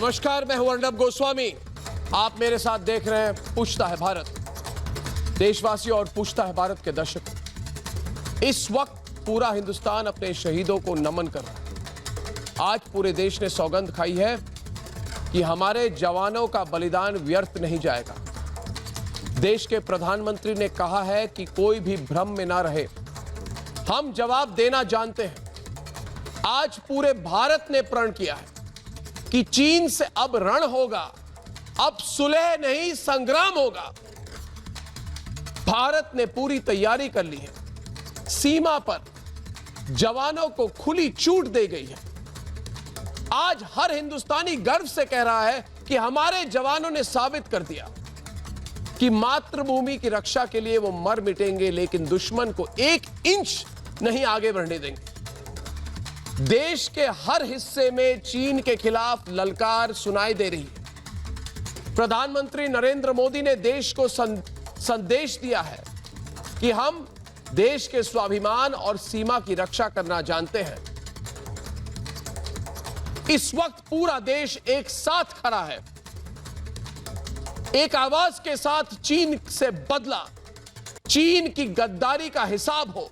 नमस्कार, मैं हूं अर्णब गोस्वामी। आप मेरे साथ देख रहे हैं पूछता है भारत। देशवासियों और पूछता है भारत के दर्शकों, इस वक्त पूरा हिंदुस्तान अपने शहीदों को नमन कर रहा है। आज पूरे देश ने सौगंध खाई है कि हमारे जवानों का बलिदान व्यर्थ नहीं जाएगा। देश के प्रधानमंत्री ने कहा है कि कोई भी भ्रम में ना रहे, हम जवाब देना जानते हैं। आज पूरे भारत ने प्रण किया है कि चीन से अब रण होगा, अब सुलह नहीं संग्राम होगा। भारत ने पूरी तैयारी कर ली है। सीमा पर जवानों को खुली छूट दी गई है। आज हर हिंदुस्तानी गर्व से कह रहा है कि हमारे जवानों ने साबित कर दिया कि मातृभूमि की रक्षा के लिए वो मर मिटेंगे, लेकिन दुश्मन को 1 इंच नहीं आगे बढ़ने देंगे। देश के हर हिस्से में चीन के खिलाफ ललकार सुनाई दे रही है। प्रधानमंत्री नरेंद्र मोदी ने देश को संदेश दिया है कि हम देश के स्वाभिमान और सीमा की रक्षा करना जानते हैं। इस वक्त पूरा देश एक साथ खड़ा है, एक आवाज के साथ चीन से बदला, चीन की गद्दारी का हिसाब हो।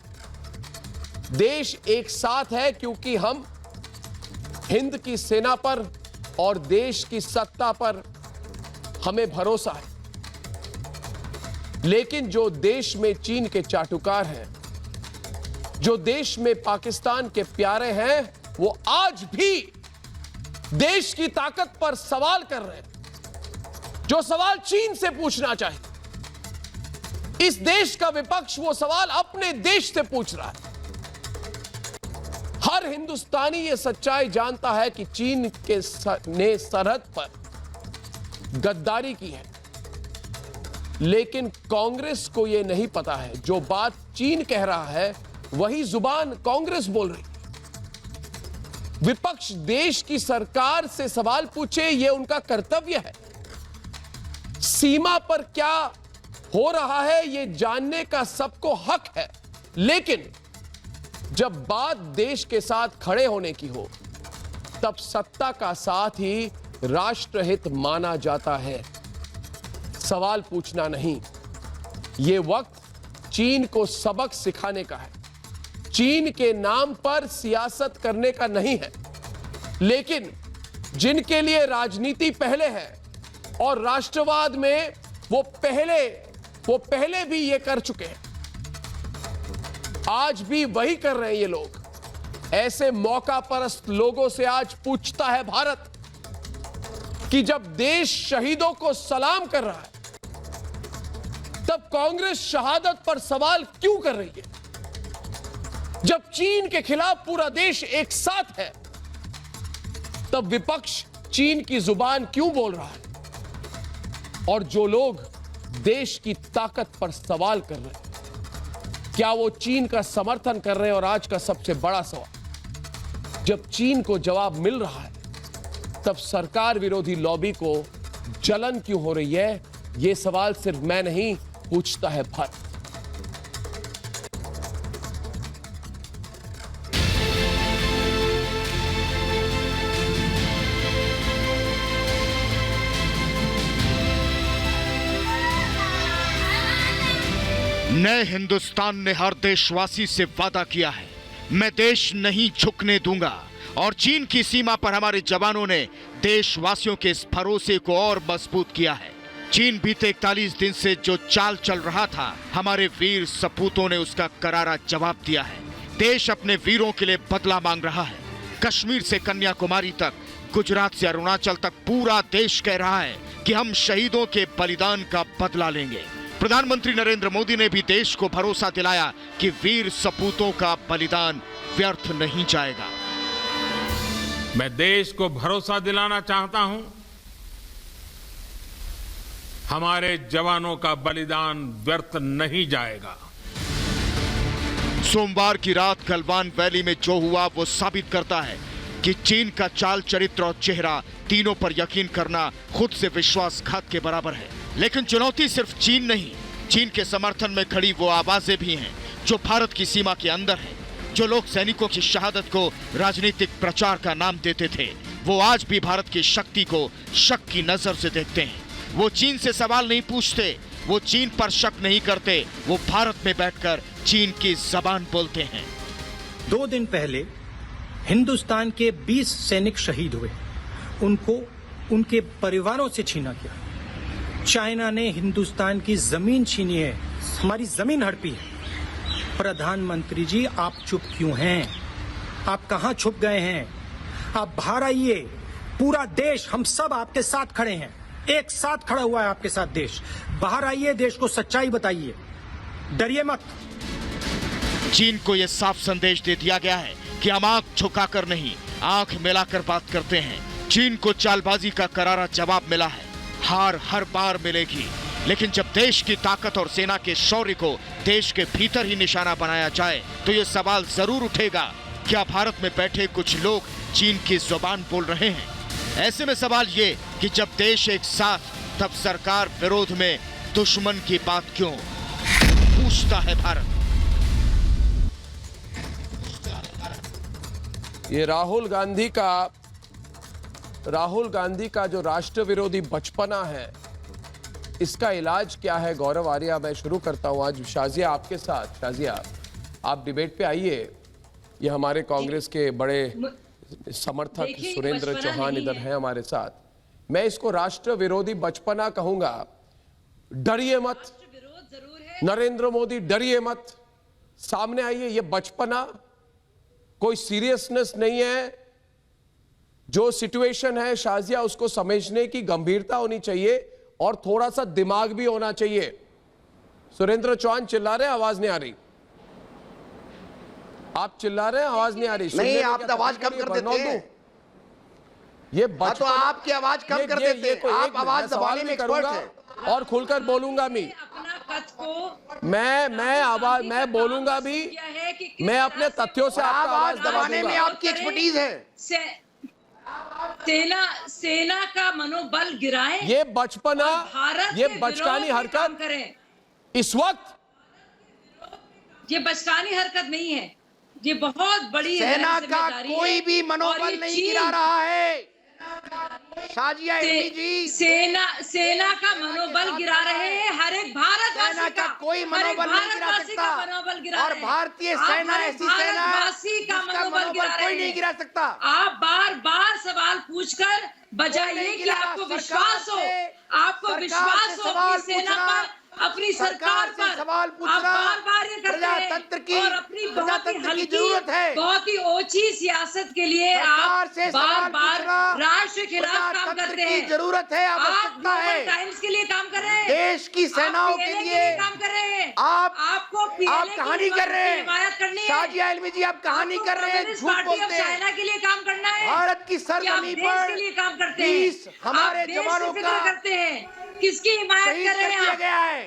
देश एक साथ है क्योंकि हम हिंद की सेना पर और देश की सत्ता पर हमें भरोसा है। लेकिन जो देश में चीन के चाटुकार हैं, जो देश में पाकिस्तान के प्यारे हैं, वो आज भी देश की ताकत पर सवाल कर रहे हैं। जो सवाल चीन से पूछना चाहिए, इस देश का विपक्ष वो सवाल अपने देश से पूछ रहा है। हर हिंदुस्तानी ये सच्चाई जानता है कि चीन ने सरहद पर गद्दारी की है, लेकिन कांग्रेस को यह नहीं पता है जो बात चीन कह रहा है वही जुबान कांग्रेस बोल रही है। विपक्ष देश की सरकार से सवाल पूछे, यह उनका कर्तव्य है। सीमा पर क्या हो रहा है यह जानने का सबको हक है, लेकिन जब बात देश के साथ खड़े होने की हो, तब सत्ता का साथ ही राष्ट्रहित माना जाता है, सवाल पूछना नहीं। यह वक्त चीन को सबक सिखाने का है। चीन के नाम पर सियासत करने का नहीं है, लेकिन जिनके लिए राजनीति पहले है और राष्ट्रवाद में वो पहले भी ये कर चुके हैं, आज भी वही कर रहे हैं ये लोग। ऐसे मौका परस्त लोगों से आज पूछता है भारत कि जब देश शहीदों को सलाम कर रहा है, तब कांग्रेस शहादत पर सवाल क्यों कर रही है? जब चीन के खिलाफ पूरा देश एक साथ है, तब विपक्ष चीन की जुबान क्यों बोल रहा है? और जो लोग देश की ताकत पर सवाल कर रहे हैं, क्या वो चीन का समर्थन कर रहे हैं? और आज का सबसे बड़ा सवाल, जब चीन को जवाब मिल रहा है, तब सरकार विरोधी लॉबी को जलन क्यों हो रही है? ये सवाल सिर्फ मैं नहीं, पूछता है भारत। नए हिंदुस्तान ने हर देशवासी से वादा किया है, मैं देश नहीं झुकने दूंगा। और चीन की सीमा पर हमारे जवानों ने देशवासियों के इस भरोसे को और मजबूत किया है। चीन बीते 41 दिन से जो चाल चल रहा था, हमारे वीर सपूतों ने उसका करारा जवाब दिया है। देश अपने वीरों के लिए बदला मांग रहा है। कश्मीर से कन्याकुमारी तक, गुजरात से अरुणाचल तक पूरा देश कह रहा है कि हम शहीदों के बलिदान का बदला लेंगे। प्रधानमंत्री नरेंद्र मोदी ने भी देश को भरोसा दिलाया कि वीर सपूतों का बलिदान व्यर्थ नहीं जाएगा। मैं देश को भरोसा दिलाना चाहता हूं, हमारे जवानों का बलिदान व्यर्थ नहीं जाएगा। सोमवार की रात गलवान वैली में जो हुआ वो साबित करता है कि चीन का चाल चरित्र और चेहरा तीनों पर यकीन करना खुद से विश्वासघात के बराबर है। लेकिन चुनौती सिर्फ चीन नहीं, चीन के समर्थन में खड़ी वो आवाजें भी हैं जो भारत की सीमा के अंदर हैं, जो लोग सैनिकों की शहादत को राजनीतिक प्रचार का नाम देते थे, वो आज भी भारत की शक्ति को शक की नजर से देखते हैं। वो चीन से सवाल नहीं पूछते, वो चीन पर शक नहीं करते, वो भारत में बैठकर चीन की जबान बोलते हैं। 2 दिन पहले हिंदुस्तान के 20 सैनिक शहीद हुए, उनको उनके परिवारों से छीना गया। चाइना ने हिंदुस्तान की जमीन छीनी है, हमारी जमीन हड़पी है। प्रधानमंत्री जी, आप चुप क्यों हैं? आप कहां छुप गए हैं? आप बाहर आइए। पूरा देश, हम सब आपके साथ खड़े हैं, एक साथ खड़ा हुआ है आपके साथ देश। बाहर आइए, देश को सच्चाई बताइए, डरिए मत। चीन को यह साफ संदेश दे दिया गया है कि हम आंख झुकाकर नहीं, आंख मिलाकर बात करते हैं। चीन को चालबाजी का करारा जवाब मिला है। हार हर बार मिलेगी, लेकिन जब देश की ताकत और सेना के शौर्य को देश के भीतर ही निशाना बनाया जाए तो यह सवाल जरूर उठेगा, क्या भारत में बैठे कुछ लोग चीन की जुबान बोल रहे हैं? ऐसे में सवाल ये कि जब देश एक साथ, तब सरकार विरोध में, दुश्मन की बात क्यों? पूछता है भारत। ये राहुल गांधी का जो राष्ट्र विरोधी बचपना है, इसका इलाज क्या है? गौरव आर्या, मैं शुरू करता हूं आज शाजिया आपके साथ। शाजिया, आप डिबेट पे आइए। ये हमारे कांग्रेस के बड़े समर्थक सुरेंद्र चौहान इधर हैं हमारे साथ। मैं इसको राष्ट्र विरोधी बचपना कहूंगा। डरिए मत नरेंद्र मोदी, डरिए मत, सामने आइए। ये बचपना, कोई सीरियसनेस नहीं है। जो सिचुएशन है शाजिया, उसको समझने की गंभीरता होनी चाहिए और थोड़ा सा दिमाग भी होना चाहिए। सुरेंद्र चौहान चिल्ला रहे हैं, आवाज नहीं आ रही। आप चिल्ला रहे हैं, आवाज नहीं आ रही। नहीं, आप तो आवाज कम कर देते हैं। ये तो आपकी आवाज कम कर देते हैं। आप आवाज दबाने में एक्सपर्ट हैं। और खुलकर बोलूंगा भी। मैं बोलूंगा भी। मैं अपने तथ्यों से आपका आवाज दबाने में आपकी एक्सपर्टीज है। सेना का मनोबल गिराएं। ये बचपना, ये बचकानी हरकत करें। इस वक्त ये बचकानी हरकत नहीं है, ये बहुत बड़ी सेना का कोई भी मनोबल नहीं गिरा रहा है। शाजिया जी, सेना का मनोबल गिरा रहे हैं हर एक भारतवासी का कोई मनोबल नहीं गिरा सकता। और भारतीय सेना ऐसी सेना है जिसका मनोबल कोई नहीं गिरा सकता। आप बार बार सवाल पूछकर बजाय कि आपको विश्वास हो, अपनी सेना पर, अपनी सरकार पर सवाल पूछना बार-बार ये करते हैं। प्रजातंत्र की और अपनी प्रजातंत्र की जरूरत है। बहुत ही ओछी सियासत के लिए आप बार-बार राष्ट्र के खिलाफ काम करते हैं। जरूरत है, आवश्यकता है। टाइम्स के लिए काम कर रहे हैं, देश की सेनाओं के लिए काम कर रहे हैं। आपको आप कहानी कर रहे हैं। हिमायत करनी है। शाजिया इल्मी जी, आप कहानी कर रहे हैं, झूठ बोलते हैं। चाइना के लिए काम करना है। भारत की सरजमी पर के लिए काम करते हैं। हमारे जवानों का करते हैं। किसकी हिमायत कर रहे हैं? गया है।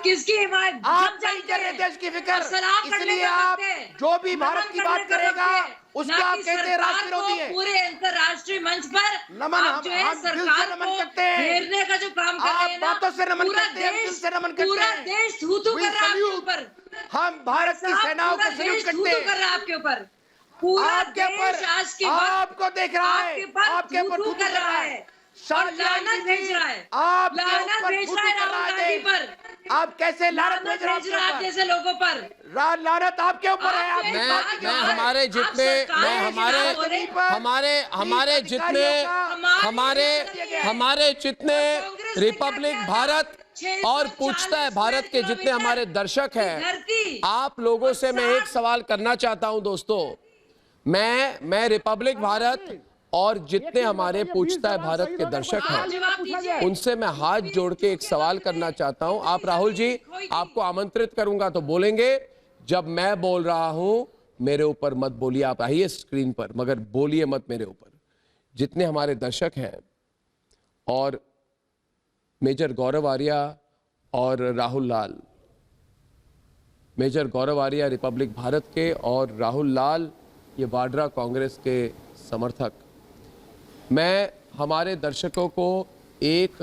किसकी हिमायत? आप नहीं कर रहे देश की फिक्र, इसलिए आप जो भी भारत की बात करेगा उसका आप कहते हैं राष्ट्र विरोधी है। पूरे अंतर्राष्ट्रीय मंच पर नमन, हम दिल से नमन करते हैं। घेरने का जो काम कर रहे हैं, बातों से नमन करते हैं, दिल से नमन करते हैं। पूरा देश थू-थू कर रहा है आपके ऊपर। हम भारत की सेनाओं को सल्यूट करते हैं। कर रहा है आपके ऊपर, पूरा देश आज के आपको देख रहा है, आपके ऊपर थू कर रहा है, लानत भेज रहा है, आप लानत भेज रहा है राहुल गांधी पर। आप कैसे लानत भेज रहे हैं आप जैसे लोगों पर? लानत आपके ऊपर है। मैं हमारे जितने हमारे जितने रिपब्लिक भारत और पूछता है भारत के जितने हमारे दर्शक हैं, आप लोगों से मैं एक सवाल करना चाहता हूं दोस्तों। मैं रिपब्लिक भारत और जितने हमारे पूछता है भारत के दर्शक हैं, उनसे मैं हाथ जोड़ के एक सवाल करना चाहता हूं। आप राहुल जी, आपको आमंत्रित करूंगा तो बोलेंगे। जब मैं बोल रहा हूं मेरे ऊपर मत बोलिए, आप आइए स्क्रीन पर, मगर बोलिए मत मेरे ऊपर। जितने हमारे दर्शक हैं और मेजर गौरव आर्या और राहुल लाल, मेजर गौरव आर्या रिपब्लिक भारत के और राहुल लाल ये वाड्रा कांग्रेस के समर्थक, मैं हमारे दर्शकों को एक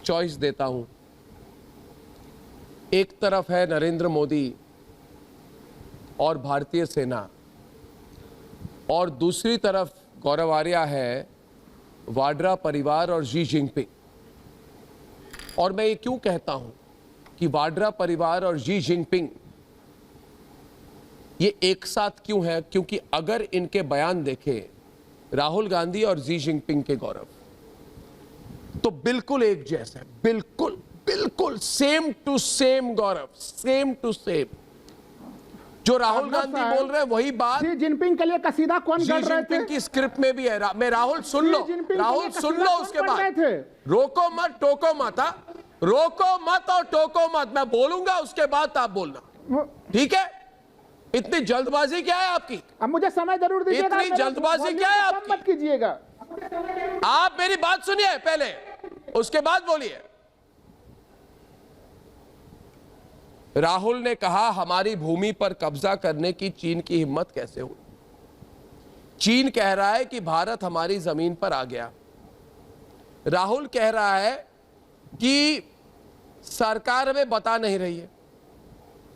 चॉइस देता हूं। एक तरफ है नरेंद्र मोदी और भारतीय सेना, और दूसरी तरफ गौरव आर्या है वाड्रा परिवार और शी जिनपिंग। और मैं ये क्यों कहता हूं कि वाड्रा परिवार और शी जिनपिंग ये एक साथ क्यों है? क्योंकि अगर इनके बयान देखें राहुल गांधी और शी जिनपिंग के गौरव, तो बिल्कुल एक जैसा, बिल्कुल बिल्कुल same to same Gaurav, same to same. जो राहुल गांधी बोल रहे हैं वही बात शी जिनपिंग के लिए कसीदा कौन गा रहे थे? की स्क्रिप्ट में भी है। मैं राहुल सुन लो, राहुल सुन लो, उसके बाद रोको मत, टोको मत, रोको मत और टोको मत। मैं बोलूंगा उसके बाद आप बोलना, ठीक है? इतनी जल्दबाजी क्या है आपकी? अब मुझे समय जरूर दीजिएगा। इतनी जल्दबाजी क्या है आपकी? मत कीजिएगा। आप मेरी बात सुनिए पहले, उसके बाद बोलिए। राहुल ने कहा हमारी भूमि पर कब्जा करने की चीन की हिम्मत कैसे हुई? चीन कह रहा है कि भारत हमारी जमीन पर आ गया। राहुल कह रहा है कि सरकार हमें बता नहीं रही है।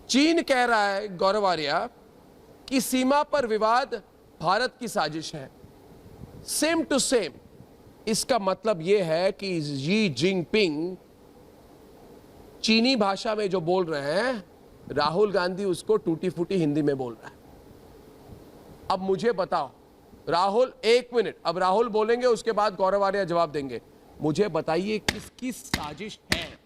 चीन कह रहा है गौरव आर्या कि सीमा पर विवाद भारत की साजिश है। Same to same. इसका मतलब यह है कि शी जिनपिंग चीनी भाषा में जो बोल रहे हैं, राहुल गांधी उसको टूटी फूटी हिंदी में बोल रहा है। अब मुझे बताओ राहुल, एक मिनट, अब राहुल बोलेंगे, उसके बाद गौरव आर्या जवाब देंगे। मुझे बताइए किसकी साजिश है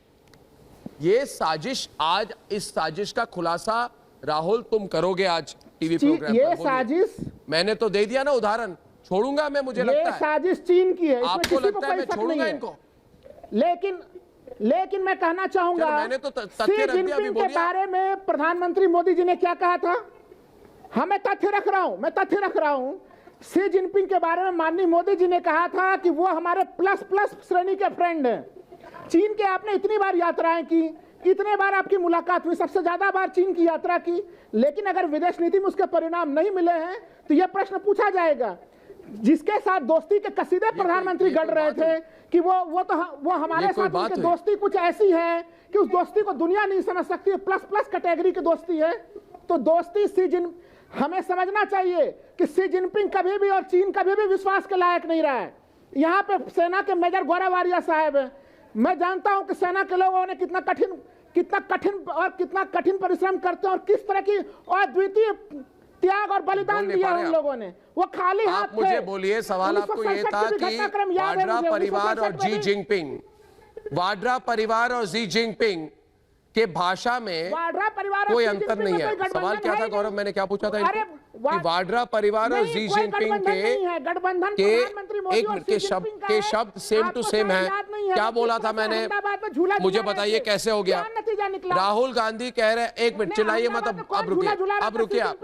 ये साजिश? आज इस साजिश का खुलासा राहुल तुम करोगे आज टीवी प्रोग्राम पर। ये साजिश मैंने तो दे दिया ना उदाहरण, छोड़ूंगा मैं, मुझे लगता है साजिश चीन की है। आपको लगता है मैं छोड़ूंगा इनको? लेकिन मैं कहना चाहूंगा, मैंने तो शी जिनपिंग के बारे में प्रधानमंत्री मोदी जी ने क्या कहा था? मैं तथ्य रख रहा हूं। शी जिनपिंग के बारे में माननीय मोदी जी ने कहा था कि वो हमारे प्लस प्लस श्रेणी के फ्रेंड हैं। चीन के आपने इतनी बार यात्राएं की, इतने बार आपकी मुलाकात हुई, सबसे ज्यादा बार चीन की यात्रा की, लेकिन अगर विदेश नीति में उसके परिणाम नहीं मिले हैं तो यह प्रश्न पूछा जाएगा। जिसके साथ दोस्ती के कसीदे प्रधानमंत्री गढ़ रहे थे कि वो हमारे साथ उनकी दोस्ती कुछ ऐसी है कि उस दोस्ती को दुनिया नहीं समझ सकती, प्लस प्लस कैटेगरी की दोस्ती है। तो दोस्ती हमें समझना चाहिए कि शी जिनपिंग कभी भी और चीन कभी भी विश्वास के लायक नहीं रहा है। यहाँ पे सेना के मेजर गौरव आर्या साहब है। मैं जानता हूं कि सेना के लोगों ने कितना कठिन परिश्रम करते हैं और किस तरह की अद्वितीय त्याग और बलिदान दिया उन लोगों ने। वो खाली हाथ थे। मुझे बोलिए, सवाल आपको ये था कि वाड्रा परिवार और शी जिनपिंग, वाड्रा परिवार और शी जिनपिंग के भाषा में कोई अंतर नहीं है। सवाल क्या था गौरव, मैंने क्या पूछा था इनको? कि वाड्रा परिवार और शी जिनपिंग के शब्द सेम टू सेम है। क्या बोला था मैंने? मुझे बताइए कैसे हो गया? राहुल गांधी कह रहे हैं, एक मिनट चिल्लाइए मत, अब रुकिए आप।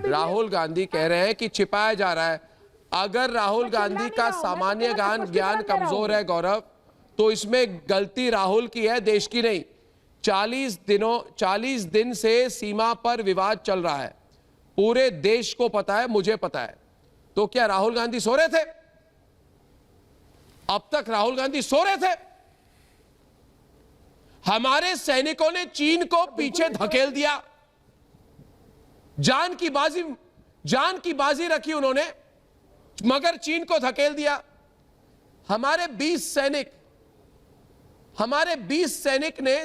राहुल गांधी कह रहे हैं कि छिपाया जा रहा है। अगर राहुल गांधी का सामान्य ज्ञान कमजोर है गौरव, तो इसमें गलती राहुल की है, देश की नहीं। 40 दिन से सीमा पर विवाद चल रहा है, पूरे देश को पता है, मुझे पता है। तो क्या राहुल गांधी सो रहे थे? अब तक राहुल गांधी सो रहे थे? हमारे सैनिकों ने चीन को पीछे धकेल दिया, जान की बाजी रखी उन्होंने, मगर चीन को धकेल दिया। हमारे 20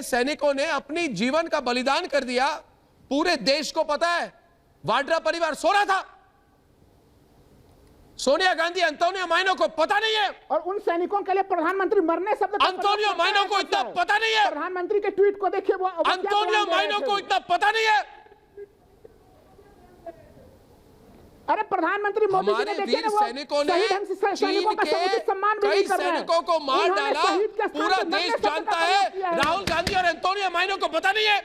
सैनिकों ने अपनी जीवन का बलिदान कर दिया। पूरे देश को पता है वाड्रा परिवार सो रहा था। सोनिया गांधी, एंटोनियो माइनो को पता नहीं है। और उन सैनिकों के लिए प्रधानमंत्री मरने शब्द एंटोनियो माइनो को इतना पता नहीं है। प्रधानमंत्री के ट्वीट को देखिए, वो एंटोनियो माइनो को इतना पता नहीं है। अरे प्रधानमंत्री मोदी जी ने वीर सैनिकों ने चीन के कई सैनिकों को मार डाला। पूरा देश जानता है। राहुल गांधी और एंटोनियो माइनो को पता नहीं है।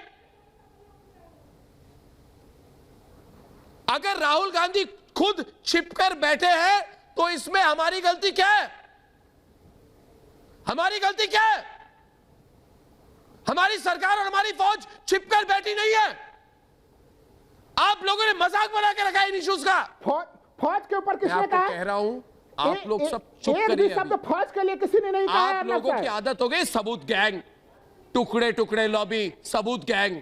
अगर राहुल गांधी खुद छिपकर बैठे हैं तो इसमें हमारी गलती क्या है? हमारी गलती क्या है? हमारी सरकार और हमारी फौज छिपकर बैठी नहीं है। आप लोगों ने मजाक बना के रखा है इन इश्यूज का। फौज के ऊपर किसने कहा? कह रहा हूं आप लोग सब चुप करिए। शब्द फौज के लिए किसी ने नहीं कहा। आप लोगों की आदत हो गई सबूत गैंग, टुकड़े टुकड़े लॉबी, सबूत गैंग।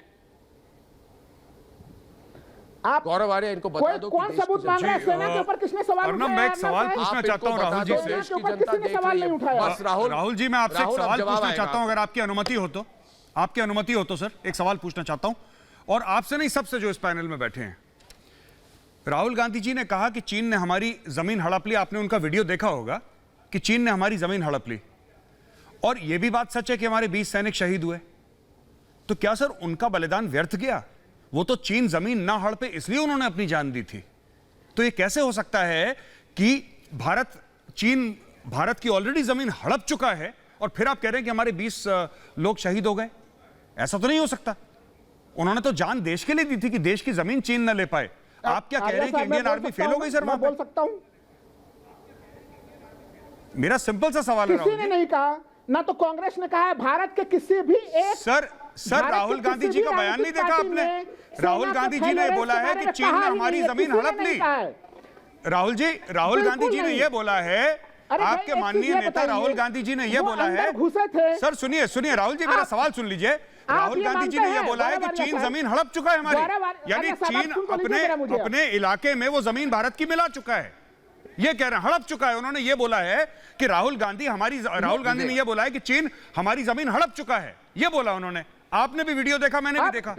आप गौरव आर्य इनको बता दो कौन सबूत मांग रहा है? सेना के ऊपर किसने सवाल अर्नब, उठाया? मैं एक सवाल पूछना चाहता हूं राहुल जी से। सेना के ऊपर किसी ने सवाल नहीं उठाया। बस राहुल जी, मैं आपसे एक सवाल पूछना चाहता हूं, अगर आपकी अनुमति हो तो। आपकी अनुमति हो तो सर एक सवाल पूछना चाहता हूं, और आपसे नहीं, सबसे जो इस पैनल में बैठे हैं। राहुल गांधी जी ने कहा कि चीन ने हमारी जमीन हड़प ली। आपने उनका वीडियो देखा होगा कि चीन ने हमारी जमीन हड़प ली, और यह भी बात सच है कि हमारे 20 सैनिक शहीद हुए। तो क्या सर उनका बलिदान व्यर्थ गया? वो तो चीन जमीन ना हड़पे इसलिए उन्होंने अपनी जान दी थी। तो ये कैसे हो सकता है कि चीन भारत की ऑलरेडी जमीन हड़प चुका है और फिर आप कह रहे हैं कि हमारे 20 लोग शहीद हो गए? ऐसा तो नहीं हो सकता। उन्होंने तो जान देश के लिए दी थी कि देश की जमीन चीन न ले पाए। आप क्या कह रहे हैं कि इंडियन आर्मी फेल हो गई? सर, मैं बोल सकता हूं, मेरा सिंपल सा सवाल है। किसी ने नहीं कहा, ना तो कांग्रेस ने कहा है, भारत के किसी भी एक सर राहुल गांधी जी का बयान नहीं देखा आपने? राहुल गांधी जी ने बोला है कि चीन ने हमारी जमीन हड़प ली। राहुल गांधी जी ने यह बोला है, आपके माननीय नेता राहुल गांधी जी ने यह बोला है। घुसे थे। सर सुनिए राहुल जी, मेरा सवाल सुन लीजिए। राहुल गांधी जी ने यह बोला है कि चीन जमीन हड़प चुका है हमारी, यानी चीन अपने इलाके में वो जमीन भारत की मिला चुका है, ये कह रहे हैं, हड़प चुका है। उन्होंने ये बोला है कि राहुल गांधी ने यह बोला है कि चीन हमारी जमीन हड़प चुका है, ये बोला उन्होंने। आपने भी वीडियो देखा, मैंने भी देखा।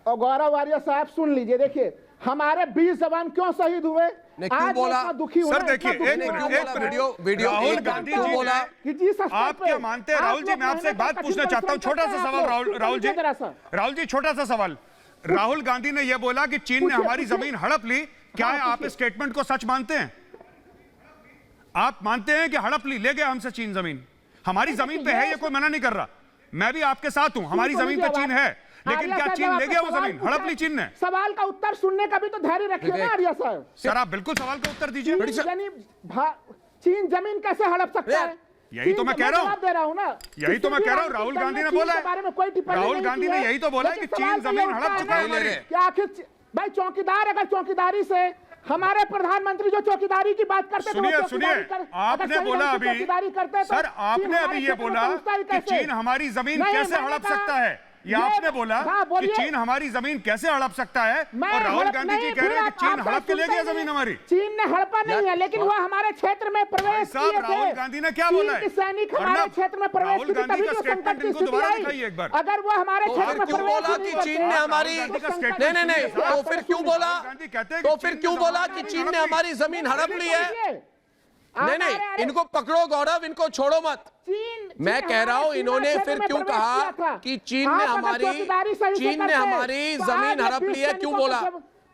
और गौरव आर्य साहब सुन लीजिए, देखिए हमारे 20 जवान क्यों शहीद हुए, क्यों बोला? दुखी सर देखिए, एक मिनट, राहुल गांधी जी बोला आप क्या मानते हैं? राहुल जी, मैं आपसे एक बात पूछना चाहता हूं, छोटा सा सवाल। राहुल जी छोटा सा सवाल। राहुल गांधी ने यह बोला कि चीन ने हमारी जमीन हड़प ली, क्या आप इस स्टेटमेंट को सच मानते हैं? आप मानते हैं कि हड़प ली, ले गया हमसे चीन जमीन? हमारी जमीन पे है, ये कोई मना नहीं कर रहा, मैं भी आपके साथ हूं, हमारी जमीन पे चीन है, लेकिन क्या चीन ले गया वो जमीन? हड़प ली चीन ने? सवाल का उत्तर सुनने का भी तो धैर्य रखिए ना आर्य साहब। सर आप बिल्कुल सवाल का उत्तर दीजिए। यानी चीन जमीन कैसे हड़प सकता है? यही तो मैं कह रहा हूं, दे रहा हूं ना, यही तो मैं कह रहा हूं। राहुल गांधी ने बोला है, राहुल गांधी ने यही तो बोला है कि चीन जमीन हड़प चुका है। क्या आखिर भाई चौकीदार, अगर चौकीदारी से हमारे प्रधानमंत्री जो चौकीदारी की बात करते थे, सुनिए आपने बोला अभी, सर आपने अभी ये बोला कि चीन हमारी जमीन कैसे हड़प सकता है, ये आपने बोला कि चीन हमारी जमीन कैसे हड़प सकता है, और राहुल गांधी जी कह रहे हैं कि चीन हड़प के ले गया जमीन हमारी। चीन ने हड़पा नहीं है, लेकिन वो हमारे क्षेत्र में प्रवेश किए थे। राहुल गांधी ने क्या बोला है? सैनिक हमारे क्षेत्र में प्रवेश किए, तभी तो संकट की स्थिति आई। एक बार अगर वो हमारे क्षेत्र में क्यों बोला कि चीन ने हमारी, नहीं, तो फिर क्यों बोला, तो फिर क्यों बोला कि चीन ने हमारी जमीन हड़प ली है? नहीं, इनको पकड़ो गौरव, इनको छोड़ो मत। मैं कह रहा हूं, इन्होंने फिर क्यों कहा कि चीन ने हमारी जमीन हड़प ली है? क्यों बोला?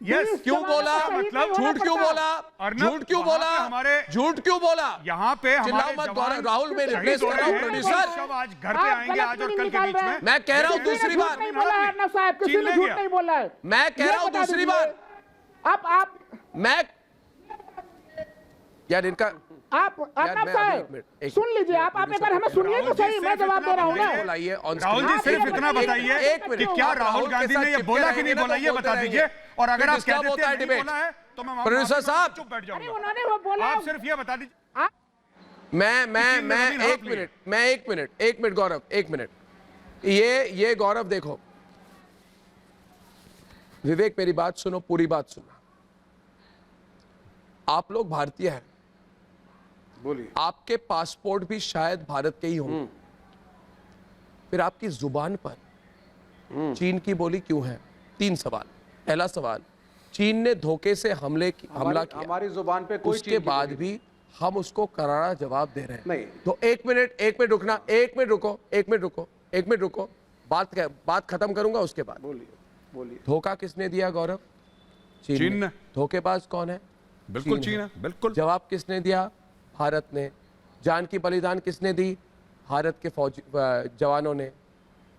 यस, क्यों बोला? मतलब झूठ क्यों बोला? झूठ क्यों बोला? झूठ क्यों बोला? यहाँ पे चिल्लाओ मत गौरव, राहुल में रिप्लेस कर रहा हूँ प्रोड्यूसर। आज घर पे आएंगे आज और कल के बीच में। मैं कह रहा हूँ दूसरी बार, किसी ने झूठ नहीं बोला है। मैं कह रहा हूँ दूसरी बार। आप मैं यार इनका आप अर्नब साहब सुन लीजिए, आप एक बार हमें सुनिए तो सही, मैं जवाब दे रहा हूँ ना। राहुल जी सिर्फ इतना बताइए कि क्या राहुल गांधी ने ये बोला कि नहीं बोला, ये बता दीजिए। और अगर आप कह देते हैं नहीं बोला है तो मैं प्रोड्यूसर साहब चुप बैठ जाऊंगा। उन्होंने वो बोला, आप सिर्फ ये बता दीजिए। मैं एक मिनट गौरव, एक मिनट। ये गौरव देखो, विवेक मेरी बात सुनो, पूरी बात सुनना। आप लोग भारतीय हैं, बोलिए। आपके पासपोर्ट भी शायद भारत के ही होंगे, फिर आपकी जुबान पर चीन की बोली क्यों है? 3 सवाल। पहला सवाल, चीन ने धोखे से हमला किया, हमारी जुबान पे कोई उसके बाद भी हम उसको करारा जवाब दे रहे हैं। नहीं। तो एक मिनट रुकना, एक मिनट रुको, बात खत्म करूंगा उसके बाद। बोलिए। धोखा किसने दिया गौरव? चीन ने। धोखेबाज कौन है? बिल्कुल चीन है, बिल्कुल। जवाब किसने दिया? भारत ने। जान की बलिदान किसने दी? भारत के फौजी जवानों ने।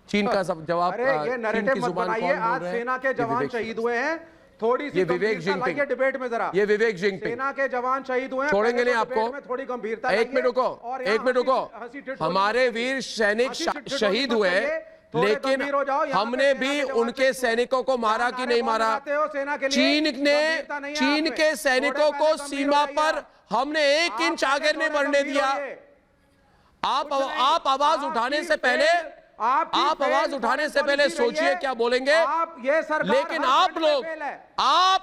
चीन का जवाब, अरे ये नैरेटिव मत बनाइए, आज सेना के जवान शहीद हुए हैं, थोड़ी सी गंभीरता लाइए डिबेट में जरा। ये विवेक जिंगपिंग, सेना के जवान शहीद हुए हैं, छोड़ेंगे नहीं आपको। थोड़ी गंभीरता। एक मिनट रुको, हमारे वीर सैनिक शहीद हुए, लेकिन हमने भी उनके सैनिकों को मारा कि नहीं मारा? चीन के सैनिकों को सीमा पर हमने 1 इंच आगे नहीं बढ़ने दिया। आप आवाज उठाने से पहले आप आवाज उठाने से पहले सोचिए क्या बोलेंगे। आप ये सरकार लेकिन आप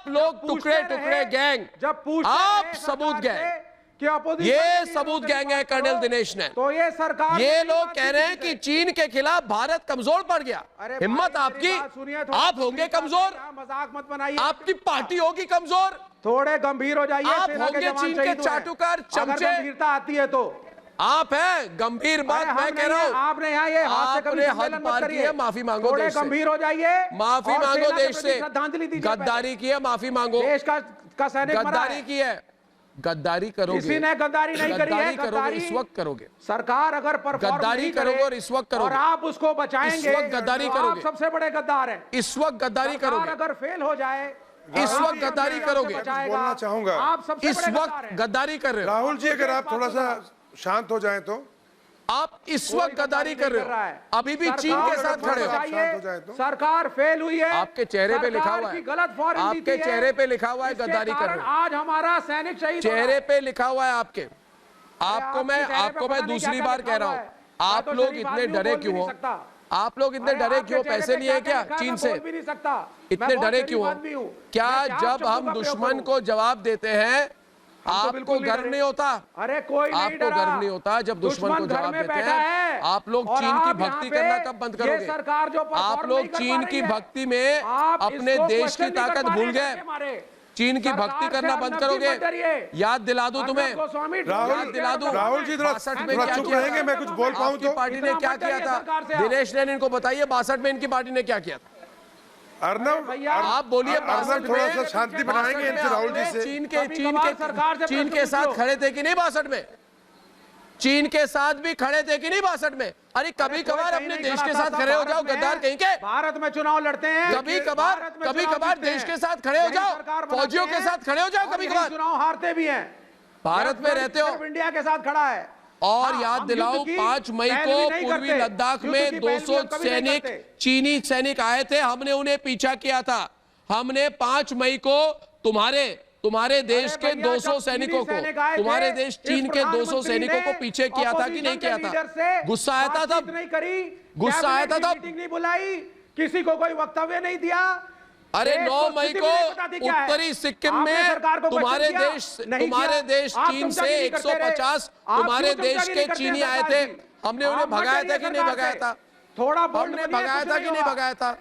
लोग टुकड़े टुकड़े गैंग, आप सबूत गैंग, ये सबूत गैंग है कर्नल दिनेश ने। तो ये सरकार, ये लोग कह रहे हैं कि चीन के खिलाफ भारत कमजोर पड़ गया। हिम्मत आपकी, आप होंगे कमजोर, मजाक मत बनाइए। आपकी पार्टी होगी कमजोर, थोड़े गंभीर हो जाइए। आप होंगे चीन के चाटुकार, चमचे। गंभीरता आती है तो आप हैं गंभीर बात मैं कह रहा हूं। आपने यहाँ ये हाथ से कभी हद पार की है, माफी मांगो थोड़े देश से। गंभीर हो जाइए, माफी मांगो देश से। श्रद्धांजलि दीजिए। गद्दारी की है, माफी मांगो। देश का सैनिक मरा गद्दारी है। की है, गद्दारी करोगे। किसी ने गद्दारी नहीं करी है। करोगे, इस वक्त करोगे। सरकार अगर गद्दारी करोगे और इस वक्त करोगे, और आप उसको बचाएंगे, इस वक्त गद्दारी तो करोगे। आप सबसे बड़े गद्दार हैं। इस वक्त गद्दारी करोगे, अगर फेल हो जाए, इस वक्त गद्दारी करोगे। बोलना चाहूंगा, आप सबसे इस वक्त गद्दारी कर रहे हो। राहुल जी अगर आप थोड़ा सा शांत हो जाएं तो। आप इस वक्त गद्दारी कर रहे हो, अभी भी चीन के साथ खड़े हो। सरकार फेल हुई है। आपके चेहरे पे लिखा हुआ है, आपके चेहरे पे लिखा हुआ है गद्दारी कर रहे हो। आज हमारा सैनिक शहीद, चेहरे पे लिखा हुआ है आपके। आपको मैं दूसरी बार कह रहा हूँ, आप लोग इतने डरे क्यों हो? आप लोग इतने डरे क्यों? पैसे नहीं है क्या चीन से? इतने डरे क्यों हो? क्या जब हम दुश्मन को जवाब देते हैं आपको गर्व नहीं होता? अरे कोई नहीं आपको गर्व नहीं होता जब दुश्मन को जवाब देते हैं? आप लोग चीन की भक्ति करना कब बंद करोगे? सरकार जो आप लोग चीन की भक्ति में अपने देश की ताकत भूल गए। चीन की भक्ति करना बंद करोगे? याद दिला दूं तुम्हें, याद दिला दूं। राहुल जी थोड़ा चुप रहेंगे, मैं कुछ बोल पाऊं तो। पार्टी ने क्या किया था? दिनेश ने इनको बताइए 62 में इनकी पार्टी ने क्या किया था। अर्नब आप बोलिए 62 थोड़ा सा शांति बनाएंगे इनसे, राहुल जी से। चीन के साथ खड़े थे कि नहीं 62 में? चीन के साथ भी खड़े थे कि नहीं 62 में? अरे कभी कभार अपने देश के साथ खड़े हो जाओ, गद्दार कहीं के। भारत में चुनाव लड़ते हैं, कभी कभार देश के साथ खड़े हो जाओ, फौजियों के साथ खड़े हो जाओ। कभी कभार चुनाव हारते भी हैं। भारत में रहते हो, इंडिया के साथ खड़ा है। और याद दिलाओ 5 मई को पूर्वी लद्दाख में 200 सैनिक, चीनी सैनिक आए थे, हमने उन्हें पीछा किया था। हमने 5 मई को तुम्हारे देश के 200 सैनिकों को, तुम्हारे देश चीन के 200 सैनिकों को पीछे किया था कि नहीं किया था? गुस्सा आया था तब? गुस्सा आया था तब? मीटिंग नहीं बुलाई, किसी को कोई वक्तव्य नहीं दिया। अरे 9 मई को उत्तरी सिक्किम में तुम्हारे देश चीन से 150 तुम्हारे देश के चीनी आए थे, हमने उन्हें भगाया था कि नहीं भगाया था? हमने भगाया था कि नहीं भगाया था?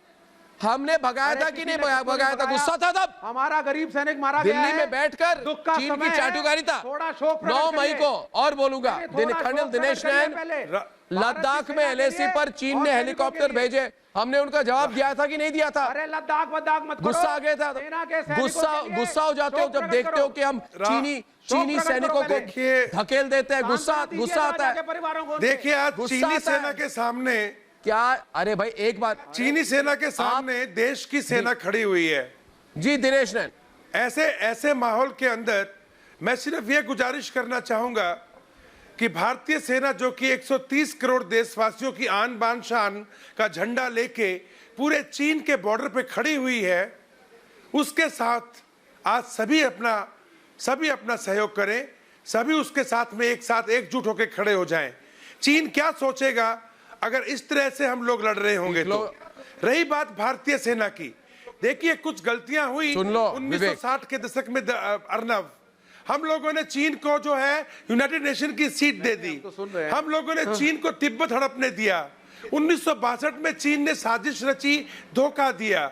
हमने भगाया था कि नहीं भगाया था? गुस्सा था तब? हमारा गरीब सैनिक मारा गया है, दिल्ली में बैठकर चीन की चाटुकारी था 9 मई को। और बोलूंगा, कर्नल दिनेश ने लद्दाख में LAC पर चीन ने हेलीकॉप्टर भेजे, हमने उनका जवाब दिया था कि नहीं दिया था? अरे लद्दाख मत करो। गुस्सा आ गया था? गुस्सा हो जाते हो जब देखते हो कि हम चीनी सैनिकों को धकेल देते हैं? गुस्सा आता है। देखिए आज चीनी सेना के सामने क्या, अरे भाई एक बात, चीनी सेना के सामने देश की सेना खड़ी हुई है। जी दिनेश ने, ऐसे माहौल के अंदर मैं सिर्फ यह गुजारिश करना चाहूंगा कि भारतीय सेना जो कि 130 करोड़ देशवासियों की आन बान शान का झंडा लेके पूरे चीन के बॉर्डर पे खड़ी हुई है, उसके साथ आज सभी अपना सहयोग करें, सभी उसके साथ में एकजुट होकर खड़े हो जाएं। चीन क्या सोचेगा अगर इस तरह से हम लोग लड़ रहे होंगे तो? रही बात भारतीय सेना की, देखिए कुछ गलतियां हुई 1960 के दशक में अर्नब, हम लोगों ने चीन को जो है यूनाइटेड नेशन की सीट दे दी, हम लोगों ने चीन को तिब्बत हड़पने दिया। 1962 में चीन ने साजिश रची, धोखा दिया,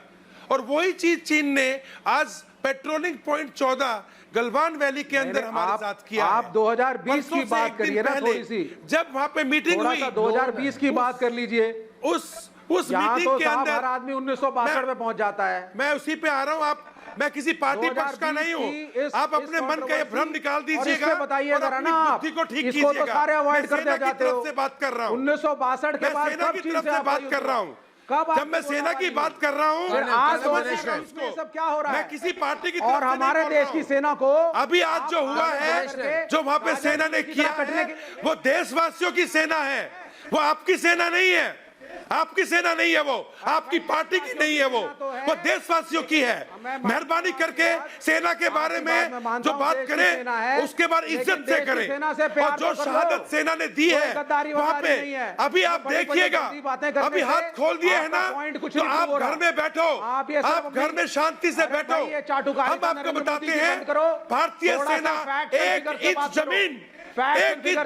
और वही चीज चीन ने आज पेट्रोलिंग पॉइंट 14 गलवान वैली के अंदर हमारे साथ किया। आप 2020 की बात करिए ना, थोड़ी सी, जब वहां पे मीटिंग हुई 2020 की बात कर लीजिए। उस मीटिंग के अंदर हर आदमी 1962 में पहुंच जाता है। मैं उसी पे आ रहा हूँ। मैं किसी पार्टी पक्ष का नहीं हूँ, आप अपने मन का ये भ्रम निकाल दीजिएगा, बताइए और अपनी बुद्धि को ठीक कीजिएगा। सारे अवॉइड करते जाते हो। से बात कर रहा हूँ 1962 के बाद सेना की तरफ से बात कर रहा हूँ। जब मैं सेना की बात कर रहा हूँ, आज सब क्या हो रहा है? मैं किसी पार्टी की तरफ और हमारे देश की सेना को अभी आज जो हुआ है, जो वहां पे सेना ने किया है, वो देशवासियों की सेना है, वो आपकी सेना नहीं है। आपकी सेना नहीं है, वो आपकी पार्टी की नहीं है, वो देशवासियों की है। मेहरबानी करके सेना के बारे में जो बात करें उसके बाद इज्जत से करें, और जो शहादत सेना ने दी है वहां पे अभी आप देखिएगा, अभी हाथ खोल दिए है ना, तो आप घर में बैठो, आप घर में शांति से बैठो। हम आपको बताते हैं भारतीय सेना एक इंच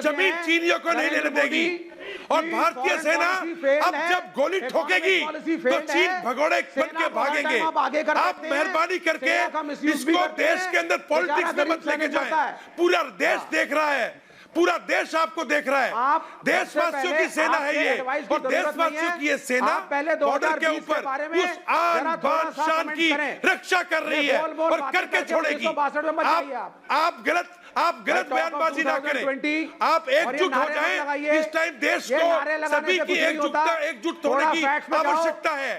जमीन चीनियों को नहीं लेने देगी, और भारतीय सेना अब जब गोली ठोकेगी तो चीन भगोड़े बन के भागेंगे। आप मेहरबानी करके इसको देश के अंदर पॉलिटिक्स में मत लेके जाएं। पूरा देश देख रहा है, पूरा देश आपको देख रहा है। देशवासियों की सेना है ये, और देशवासियों की ये सेना बॉर्डर के ऊपर उस आन बान शान की रक्षा कर रही है और करके छोड़ेगी। आप गलत बयानबाजी ना करें, आप एकजुट हो जाएं। इस टाइम देश को सभी की एकजुट होने की आवश्यकता है।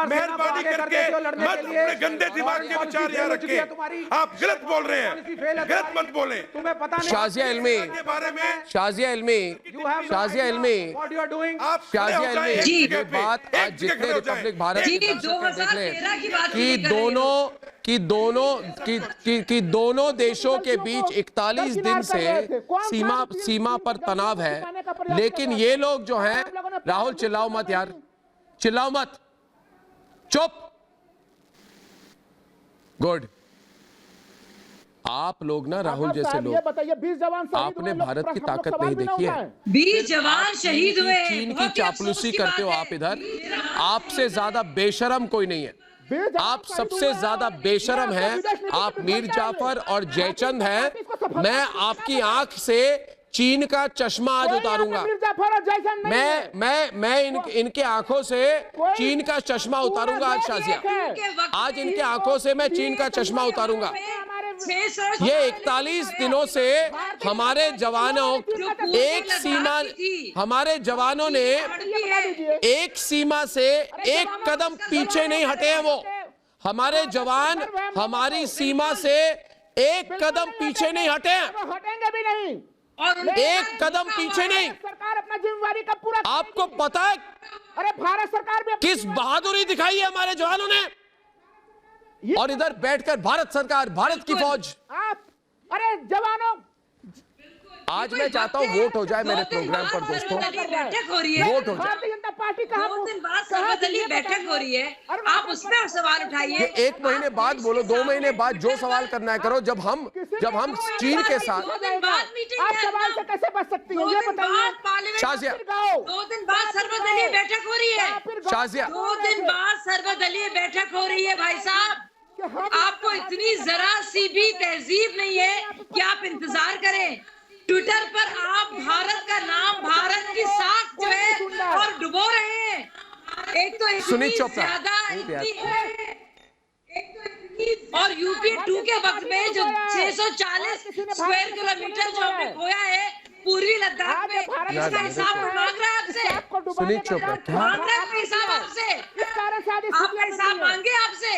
मेहरबानी करके मत अपने गंदे दिमाग के विचार यहाँ रखें। आप गलत बोल रहे हैं, गलत मत बोले। शाजिया इल्मी ये बात आज जितने रिपब्लिक भारत के दर्शक देख लें कि दोनों देशों के बीच 41 दिन से सीमा पर तनाव है, लेकिन ये लोग जो हैं, राहुल चिल्लाओ मत यार, चिल्लाओ मत, चुप। गुड। आप लोग ना राहुल जैसे लोग, बताइए 20 जवान आपने भारत की ताकत नहीं देखी है। 20 जवान शहीद हुए, चीन की चापलूसी करते हो आप इधर। आपसे ज्यादा बेशरम कोई नहीं है, आप सबसे ज्यादा बेशरम हैं। आप मीर जाफर और जयचंद हैं। मैं आपकी आंख से चीन का चश्मा आज उतारूंगा। मैं इनके आंखों से चीन का चश्मा उतारूंगा आज। शाजिया, आज इनके आंखों से मैं चीन का चश्मा उतारूंगा। ये 41 दिनों से हमारे जवानों हमारे जवानों ने एक सीमा से एक कदम पीछे नहीं हटे हैं। वो हमारे जवान हमारी सीमा से एक कदम पीछे नहीं हटे हैं, हटेंगे भी नहीं, एक कदम पीछे नहीं। सरकार अपना जिम्मेदारी का पूरा, आपको पता है अरे भारत सरकार भी किस बहादुरी दिखाई है हमारे जवानों ने, और इधर बैठकर भारत सरकार, भारत की फौज। आप अरे जवानों, आज मैं चाहता हूँ वोट हो जाए मेरे प्रोग्राम पर दोस्तों, बैठक हो रही है, वोट हो जाए। भारतीय जनता पार्टी का 2 दिन बाद सर्वदलीय बैठक हो रही है, आप उस पर सवाल उठाइए। 1 महीने बाद बोलो, 2 महीने बाद जो सवाल करना है करो। जब हम चीन के साथ, 2 दिन बाद मीटिंग आप सवाल से कैसे बच सकती हैं ये बताइए। शाजिया, 2 दिन बाद सर्वदलीय बैठक हो रही है। शाजिया, 2 दिन बाद सर्वदलीय बैठक हो रही है। भाई साहब, आपको इतनी जरा सी भी तहजीब नहीं है कि आप इंतजार करें। ट्विटर पर आप भारत का नाम, भारत की साख जो है और डुबो रहे हैं। एक तो सुनील चोपड़ा और यूपी 2 के वक्त में जो 640 स्क्वायर किलोमीटर जो हमने खोया है पूर्वी लद्दाख में, इसका हिसाब मांग रहा है आपसे। सुनील चोपड़ा मांग रहे हैं हिसाब आपसे, आपका हिसाब मांगे आपसे,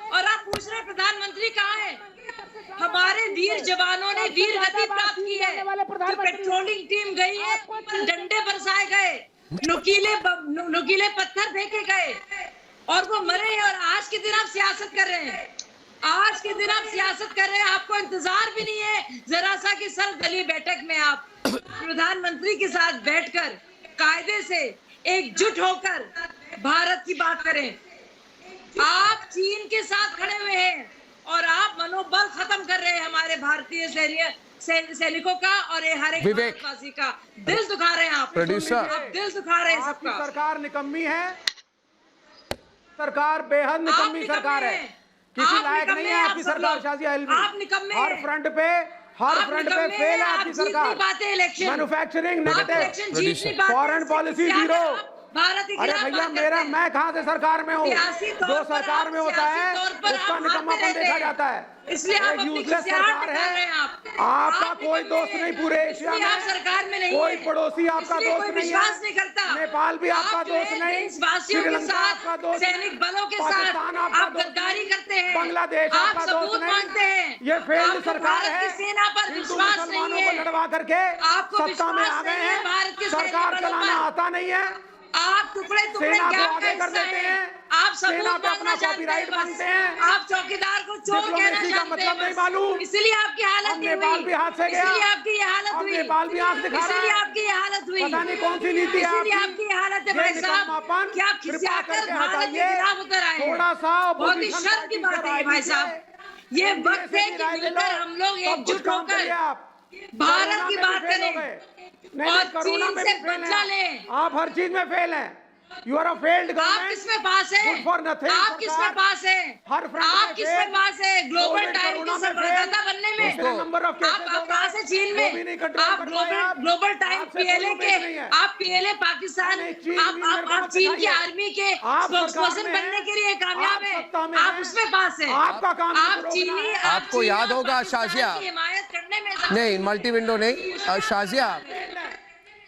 और आप पूछ रहे प्रधानमंत्री कहाँ है। हमारे वीर जवानों ने वीर गति प्राप्त की है। जो पेट्रोलिंग टीम गई है, डंडे बरसाए गए, नुकीले पत्थर फेंके गए, और वो मरे हैं। और आज के दिन आप सियासत कर रहे हैं, आज के दिन आप सियासत कर रहे हैं। आपको इंतजार भी नहीं है जरा सा कि सर्वदलीय बैठक में आप प्रधानमंत्री के साथ बैठकर कायदे से एकजुट होकर भारत की बात करें। आप चीन के साथ खड़े हुए हैं और आप मनोबल खत्म कर रहे हैं हमारे भारतीय सैनिकों का और हर एक भारतवासी का। दिल दुखा रहे हैं आप, प्रोड्यूसर, आप दिल दुखा रहे हैं सबका। सरकार निकम्मी है, सरकार बेहद निकम्मी सरकार है, किसी लायक नहीं है आपकी सरकार। शाजिया इल्मी, आप निकम्मे हैं। हर फ्रंट पे फेल है आपकी सरकार। Manufacturing negative, foreign policy zero. अरे भैया मैं कहाँ से सरकार में हूँ? जो सरकार में होता है उसका निकम्मापन देखा जाता है। इसलिए आप यूजलेस सरकार है। आपका कोई दोस्त नहीं पूरे एशिया में, सरकार में नहीं, कोई पड़ोसी आपका दोस्त नहीं है। नेपाल भी आपका दोस्त नहीं, श्रीलंका आपका दोस्त, सैनिक बलों के साथ आप गद्दारी करते हैं, बांग्लादेश आपका दोस्त नहीं। ये फेल्ड सरकार है। सेना पर विश्वास नहीं है, लड़वा करके आपको सत्ता में आ गए हैं। सरकार चलाना आता नहीं है, आप टुकड़े टुकड़े सेना को क्या आगे कर देते हैं, आप सबूत सेना पे अपना मांगना चाहते कॉपीराइट हैं मांगते हैं। बस। आप चौकीदार को चोर कहना डिप्लोमेसी का चाहते मतलब हैं नहीं बस। मालूम। इसलिए आपकी हालत अब ये हुई। नेपाल भी हाथ से गया। इसलिए आपकी ये हालत अब हुई। नेपाल भी आंख दिखा रहा है। इसलिए आपकी ये हालत हुई। पता नहीं कौन सी नीति है इसलिए आपकी। आपकी ये हालत है ये भाई साहब निकम्मापन क्या कृपा खिसियाकर करके भारत के हटाइए। खिलाफ उतर आए हैं। थोड़ा सा बहुत ही opposition शर्म की पार्टी बात से है ये भाई राय साहब। लीजिए। ये इंडिया वक्त से है भी कि राय ले लो। मिलकर हम लोग सब कुछ एकजुट काम होकर करिए आप। भारत कोरोना की में बात भी फेल हो करें गए। नहीं, और कोरोना चीन में से भी फेल बदला हैं। लें। आप हर चीज में फेल हैं। यू आर अ फेल्ड आप गवर्नमेंट। किसमें पास है? Good for nothing आप किसमें सरकार। पास है? हर फ्रंट आप में किसमें फेल। पास है? ग्लोबल कोविड, टाइम कोरोना की में सफलता फेल। बनने में दूसरे नंबर ऑफ केसेस हो आप पास है चीन गए। वो भी नहीं में। कंट्रोल आप कर पाए आप। ग्लोबल टाइम आपसे कोई पीएलए उम्मीद के नहीं है। आप पीएलए पाकिस्तान नहीं, चीन आप भी मेरे को मत चीन की दिखाइए। आर्मी के आप सरकार स्पोक्सपर्सन में बनने हैं। के लिए कामयाब आप है। सत्ता में आप हैं। उसमें पास है। आपका काम है आप रोकना चीनी है। आपको चीन याद और होगा, पाकिस्तान शाजिया। की हिमायत करने में नहीं, मल्टी विंडो नहीं।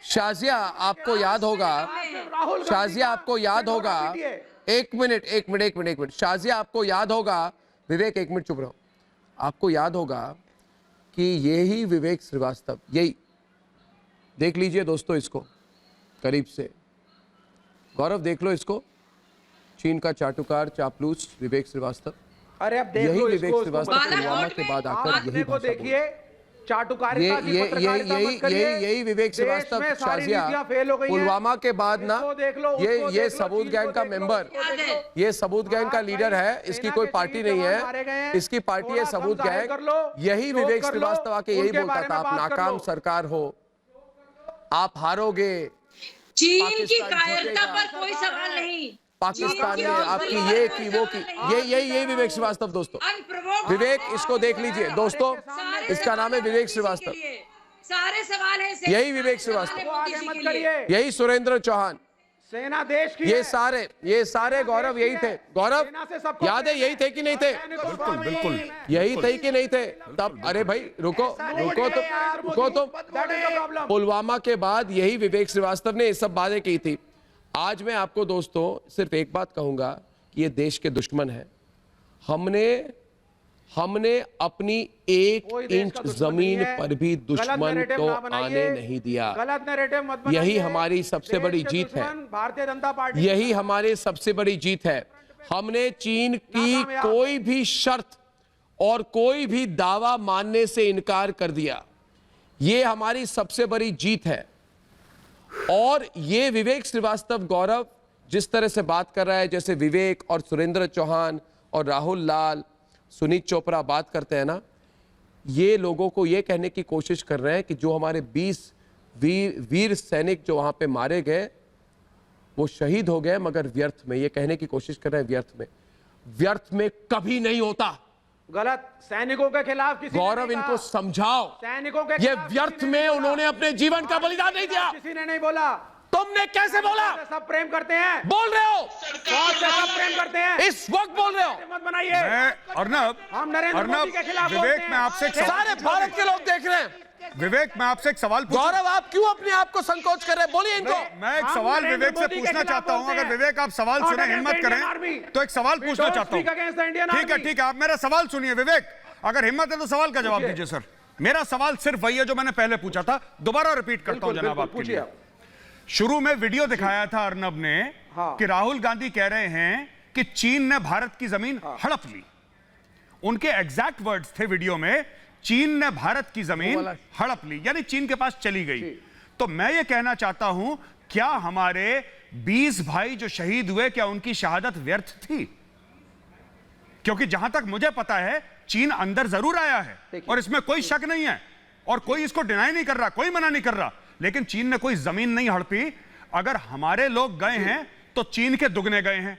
शाजिया आपको याद होगा, शाजिया आपको याद होगा, एक मिनट शाजिया आपको याद होगा, विवेक एक मिनट चुप रहो, आपको याद होगा कि यही विवेक श्रीवास्तव, यही देख लीजिए दोस्तों इसको करीब से, गौरव देख लो इसको, चीन का चाटुकार चापलूस विवेक श्रीवास्तव। अरे अब देख यही लो विवेक इसको, श्रीवास्तव पुलवामा के बाद आकर यही देखो भाषा देखिए चाटुकारिता की पत्रकारिता मत करिए। यही विवेक देश श्रीवास्तव में सारी शाजिया नीतियां फेल हो गई हैं। पुलवामा के बाद ना इसको देख लो, उसको ये देख लो, सबूत चीन गैंग को का देख लो, मेंबर, उसको देख लो। ये सबूत गैंग का लीडर है, इसकी सेना कोई के पार्टी शहीद नहीं जवान मारे गए है, हैं। इसकी पार्टी है थोड़ा सबूत कम जाहिर गैंग। कर लो, यही शोक विवेक कर लो, श्रीवास्तव आके यही उनके बोलता बारे था, में आप बात कर नाकाम लो। सरकार हो, आप हारोगे, चीन की पाकिस्तान कायरता जीतेगा। पर कोई सवाल नहीं। पाकिस्तान चीन ने की आपकी कायरता ये पर की कोई वो सवाल की, नहीं। यही विवेक श्रीवास्तव दोस्तों। Unprovoked विवेक इसको देख लीजिए दोस्तों, सारे इसका नाम है सवाल विवेक मोदी जी श्रीवास्तव, के लिए। सारे सवाल हैं यही विवेक श्रीवास्तव। मोदी आगे जी मत के लिए। करिए। यही सुरेंद्र चौहान, सेना देश की ये है। सारे गौरव यही थे। गौरव सेना से सबको याद है यही थे कि नहीं थे? बिल्कुल बिल्कुल यही थे कि नहीं थे तब? अरे भाई रुको तो पुलवामा के बाद यही विवेक श्रीवास्तव ने ये सब बातें की थी। आज मैं आपको दोस्तों सिर्फ एक बात कहूंगा कि ये देश के दुश्मन है। हमने अपनी एक कोई देश इंच का दुश्मन नहीं जमीन है। पर भी गलत दुश्मन नैरेटिव को ना बनाइए। आने नहीं दिया। गलत नैरेटिव मत बनाइए। यही हमारी सबसे देश बड़ी के जीत है। दुश्मन भारतीय जनता पार्टी, यही हमारी सबसे बड़ी जीत है। हमने चीन की नाकामयाब। कोई भी शर्त और कोई भी दावा मानने से इनकार कर दिया। ये हमारी सबसे बड़ी जीत है। और ये विवेक श्रीवास्तव गौरव जिस तरह से बात कर रहा है, जैसे विवेक और सुरेंद्र चौहान और राहुल लाल, सुनीत चोपड़ा बात करते हैं ना, ये लोगों को ये कहने की कोशिश कर रहे हैं कि जो हमारे 20 वीर सैनिक जो वहां पे मारे गए वो शहीद हो गए मगर व्यर्थ में। ये कहने की कोशिश कर रहे हैं व्यर्थ में कभी नहीं होता। गलत सैनिकों के खिलाफ किसी ने गौरव नहीं इनको कहा। समझाओ, सैनिकों के ये खिलाफ व्यर्थ किसी ने में नहीं बोला। उन्होंने अपने जीवन का बलिदान नहीं दिया। किसी ने नहीं बोला। तुमने कैसे बोला? सब प्रेम करते हैं, बोल रहे हो, फौज से सब प्रेम करते हैं। इस वक्त बोल रहे हो। मत बनाइए। अर्नब हम नरेंद्र मोदी के खिलाफ बोलते विवेक हैं। मैं आपसे एक सवाल सारे भारत के लोग देख रहे हैं। विवेक मैं आपसे एक सवाल पूछूं? गौरव आप क्यों अपने आप को संकोच कर रहे हैं? बोलिए इनको। मैं एक हम सवाल नरेंद्र विवेक से मोदी के पूछना खिलाफ चाहता हूं। बोलते अगर हैं। विवेक आप सवाल Not सुने against हिम्मत the Indian करें army. तो एक सवाल We पूछना don't चाहता speak against the Indian हूं। army. ठीक है आप मेरा सवाल सुनिए। विवेक अगर हिम्मत है तो सवाल का जवाब दीजिए सर। मेरा सवाल सिर्फ वही है जो मैंने पहले पूछा था, दोबारा रिपीट करता हूं जनाब आपके लिए। शुरू में वीडियो दिखाया था अर्नब ने कि राहुल गांधी कह रहे हैं कि चीन ने भारत की जमीन हड़प ली। उनके एग्जैक्ट वर्ड्स थे वीडियो में, चीन ने भारत की जमीन हड़प ली, यानी चीन के पास चली गई। तो मैं ये कहना चाहता हूं, क्या हमारे 20 भाई जो शहीद हुए, क्या उनकी शहादत व्यर्थ थी? क्योंकि जहां तक मुझे पता है चीन अंदर जरूर आया है और इसमें कोई शक नहीं है और कोई इसको डिनाई नहीं कर रहा, कोई मना नहीं कर रहा, लेकिन चीन ने कोई जमीन नहीं हड़पी। अगर हमारे लोग गए हैं तो चीन के दुगने गए हैं।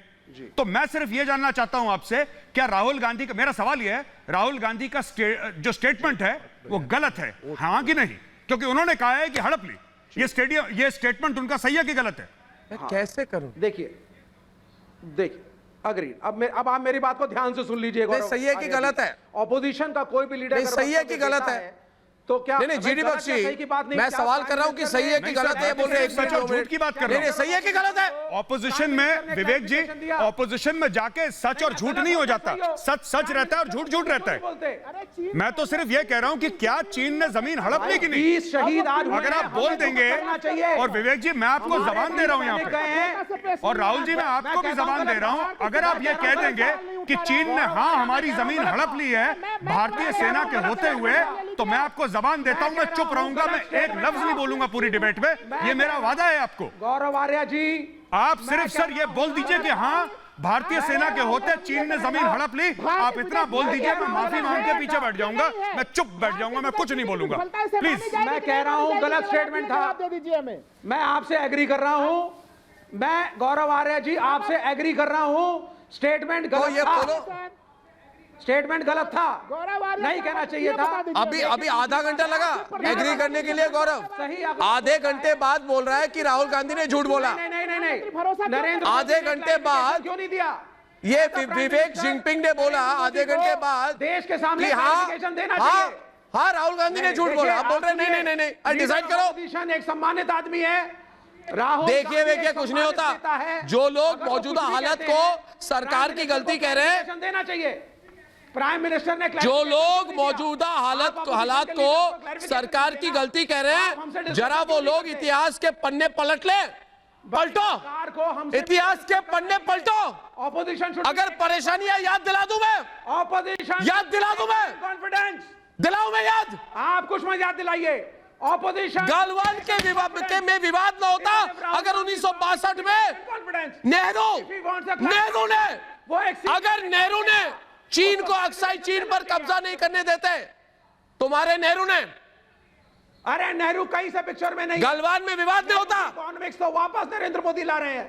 तो मैं सिर्फ यह जानना चाहता हूं आपसे, क्या राहुल गांधी का, मेरा सवाल यह है, राहुल गांधी का जो स्टेटमेंट है वो गलत है, हां कि नहीं? क्योंकि उन्होंने कहा है कि हड़प ली। ये स्टेटमेंट उनका सही है कि गलत है? कैसे करूं? देखिए अग्री। अब आप मेरी बात को ध्यान से सुन लीजिए। सही है कि गलत है? ऑपोजिशन का कोई भी लीडर सही है कि गलत है? तो क्या नहीं जीडी बख्शी, मैं सवाल कर रहा हूं कि सही है कि गलत है, बोल रहे हैं सच और झूठ की बात कर रहा हूं। सही है कि गलत है? ऑपोजिशन में विवेक जी, ऑपोजिशन में जाके सच और झूठ नहीं हो जाता, सच सच रहता है और झूठ झूठ रहता है। मैं तो सिर्फ ये कह रहा हूं कि क्या चीन ने जमीन हड़प ली कि नहीं? शहीद अगर आप बोल देंगे, और विवेक जी मैं आपको जबान दे रहा हूं यहाँ पे, और राहुल जी मैं आपको भी जबान दे रहा हूं, अगर आप ये कह देंगे कि चीन ने हाँ हमारी जमीन हड़प ली है भारतीय सेना के होते हुए, तो मैं आपको जबान देता हूं, मैं चुप रहूंगा, मैं एक लफ्ज नहीं बोलूंगा पूरी डिबेट में, ये मेरा वादा है आपको। गौरव आर्या जी, आप सिर्फ सर ये बोल दीजिए कि हाँ भारतीय सेना के होते चीन ने जमीन हड़प ली, आप इतना बोल दीजिए, मैं माफी मांग के पीछे बैठ जाऊंगा, मैं चुप बैठ जाऊंगा, मैं कुछ नहीं बोलूंगा प्लीज। मैं कह रहा हूं गलत स्टेटमेंट था, मैं आपसे एग्री कर रहा हूं, मैं गौरव आर्या जी आपसे एग्री कर रहा हूं, स्टेटमेंट गलत था, स्टेटमेंट गलत था, नहीं कहना चाहिए था। अभी आधा घंटा लगा एग्री करने के लिए गौरव, आधे घंटे बाद बोल रहा है कि राहुल गांधी ने झूठ बोला। नहीं, आधे घंटे बाद क्यों नहीं दिया? ये विवेक जिनपिंग ने बोला आधे घंटे बाद देश के सामने कि हाँ देना चाहिए। हाँ राहुल गांधी ने झूठ बोला, आप बोल रहे हैं नहीं, डिसाइड करो। एक सम्मानित आदमी है राहुल, देखिए कुछ नहीं होता, जो लोग मौजूदा हालत को सरकार की गलती कह रहे हैं, देना चाहिए। प्राइम मिनिस्टर ने जो लोग मौजूदा हालत को सरकार की गलती कह रहे हैं, जरा वो लोग इतिहास के पन्ने पलट ले, पलटो, इतिहास के पन्ने पलटो। ऑपोजिशन अगर परेशानियां याद दिला दूं मैं, ऑपोजिशन याद दिला दूं मैं, कॉन्फिडेंस दिलाऊं मैं याद, आप कुछ मत याद दिलाइए। ऑपोजिशन गलवान के में विवाद न होता अगर 1962 में नेहरू ने अगर नेहरू ने चीन को अक्साई चीन पर कब्जा नहीं करने देते, तुम्हारे नेहरू ने, अरे नेहरू कहीं से पिक्चर में नहीं, गलवान में विवाद नहीं होता। इकोनॉमिक्स तो वापस नरेंद्र मोदी ला रहे हैं,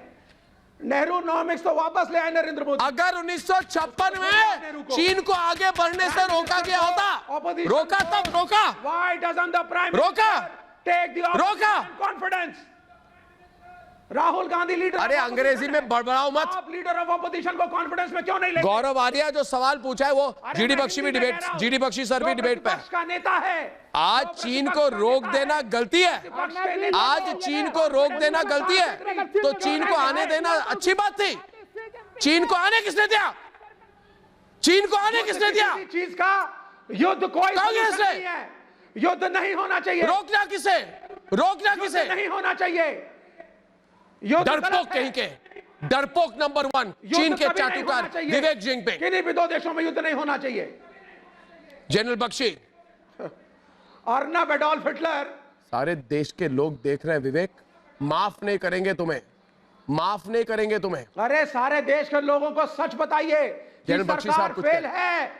नेहरू इकोनॉमिक्स तो वापस ले आए नरेंद्र मोदी। अगर 1956 में चीन को आगे बढ़ने से रोका गया होता, रोका तब रोका, Why doesn't the prime रोका, take the रोका, confidence? राहुल गांधी लीडर, अरे अंग्रेजी में बड़बड़ाओ मत, आप लीडर ऑफ ऑपोजिशन को कॉन्फिडेंस में क्यों नहीं लेते? गौरव आर्या जो सवाल पूछा है वो जीडी बख्शी भी डिबेट, जीडी बख्शी सर भी डिबेट पे है। का नेता है, आज चीन को रोक देना गलती है, आज चीन को रोक देना गलती है, तो चीन को आने देना अच्छी बात थी। चीन को आने किसने दिया? चीन को आने किसने दिया? चीज का युद्ध कोई कांग्रेस ने, नहीं है, युद्ध नहीं होना चाहिए। रोकना किसे? रोकना किसे? नहीं होना चाहिए। डरपोक कहीं के, डरपोक नंबर 1 चीन के चाटुकार विवेक जिनपिंग। किन्हीं भी दो देशों में युद्ध नहीं होना चाहिए। General Bakshi, Arnab Adolf Hitler, सारे देश के लोग देख रहे हैं विवेक, माफ नहीं करेंगे तुम्हें, माफ नहीं करेंगे तुम्हें। अरे सारे देश के लोगों को सच बताइए कि सरकार फेल है।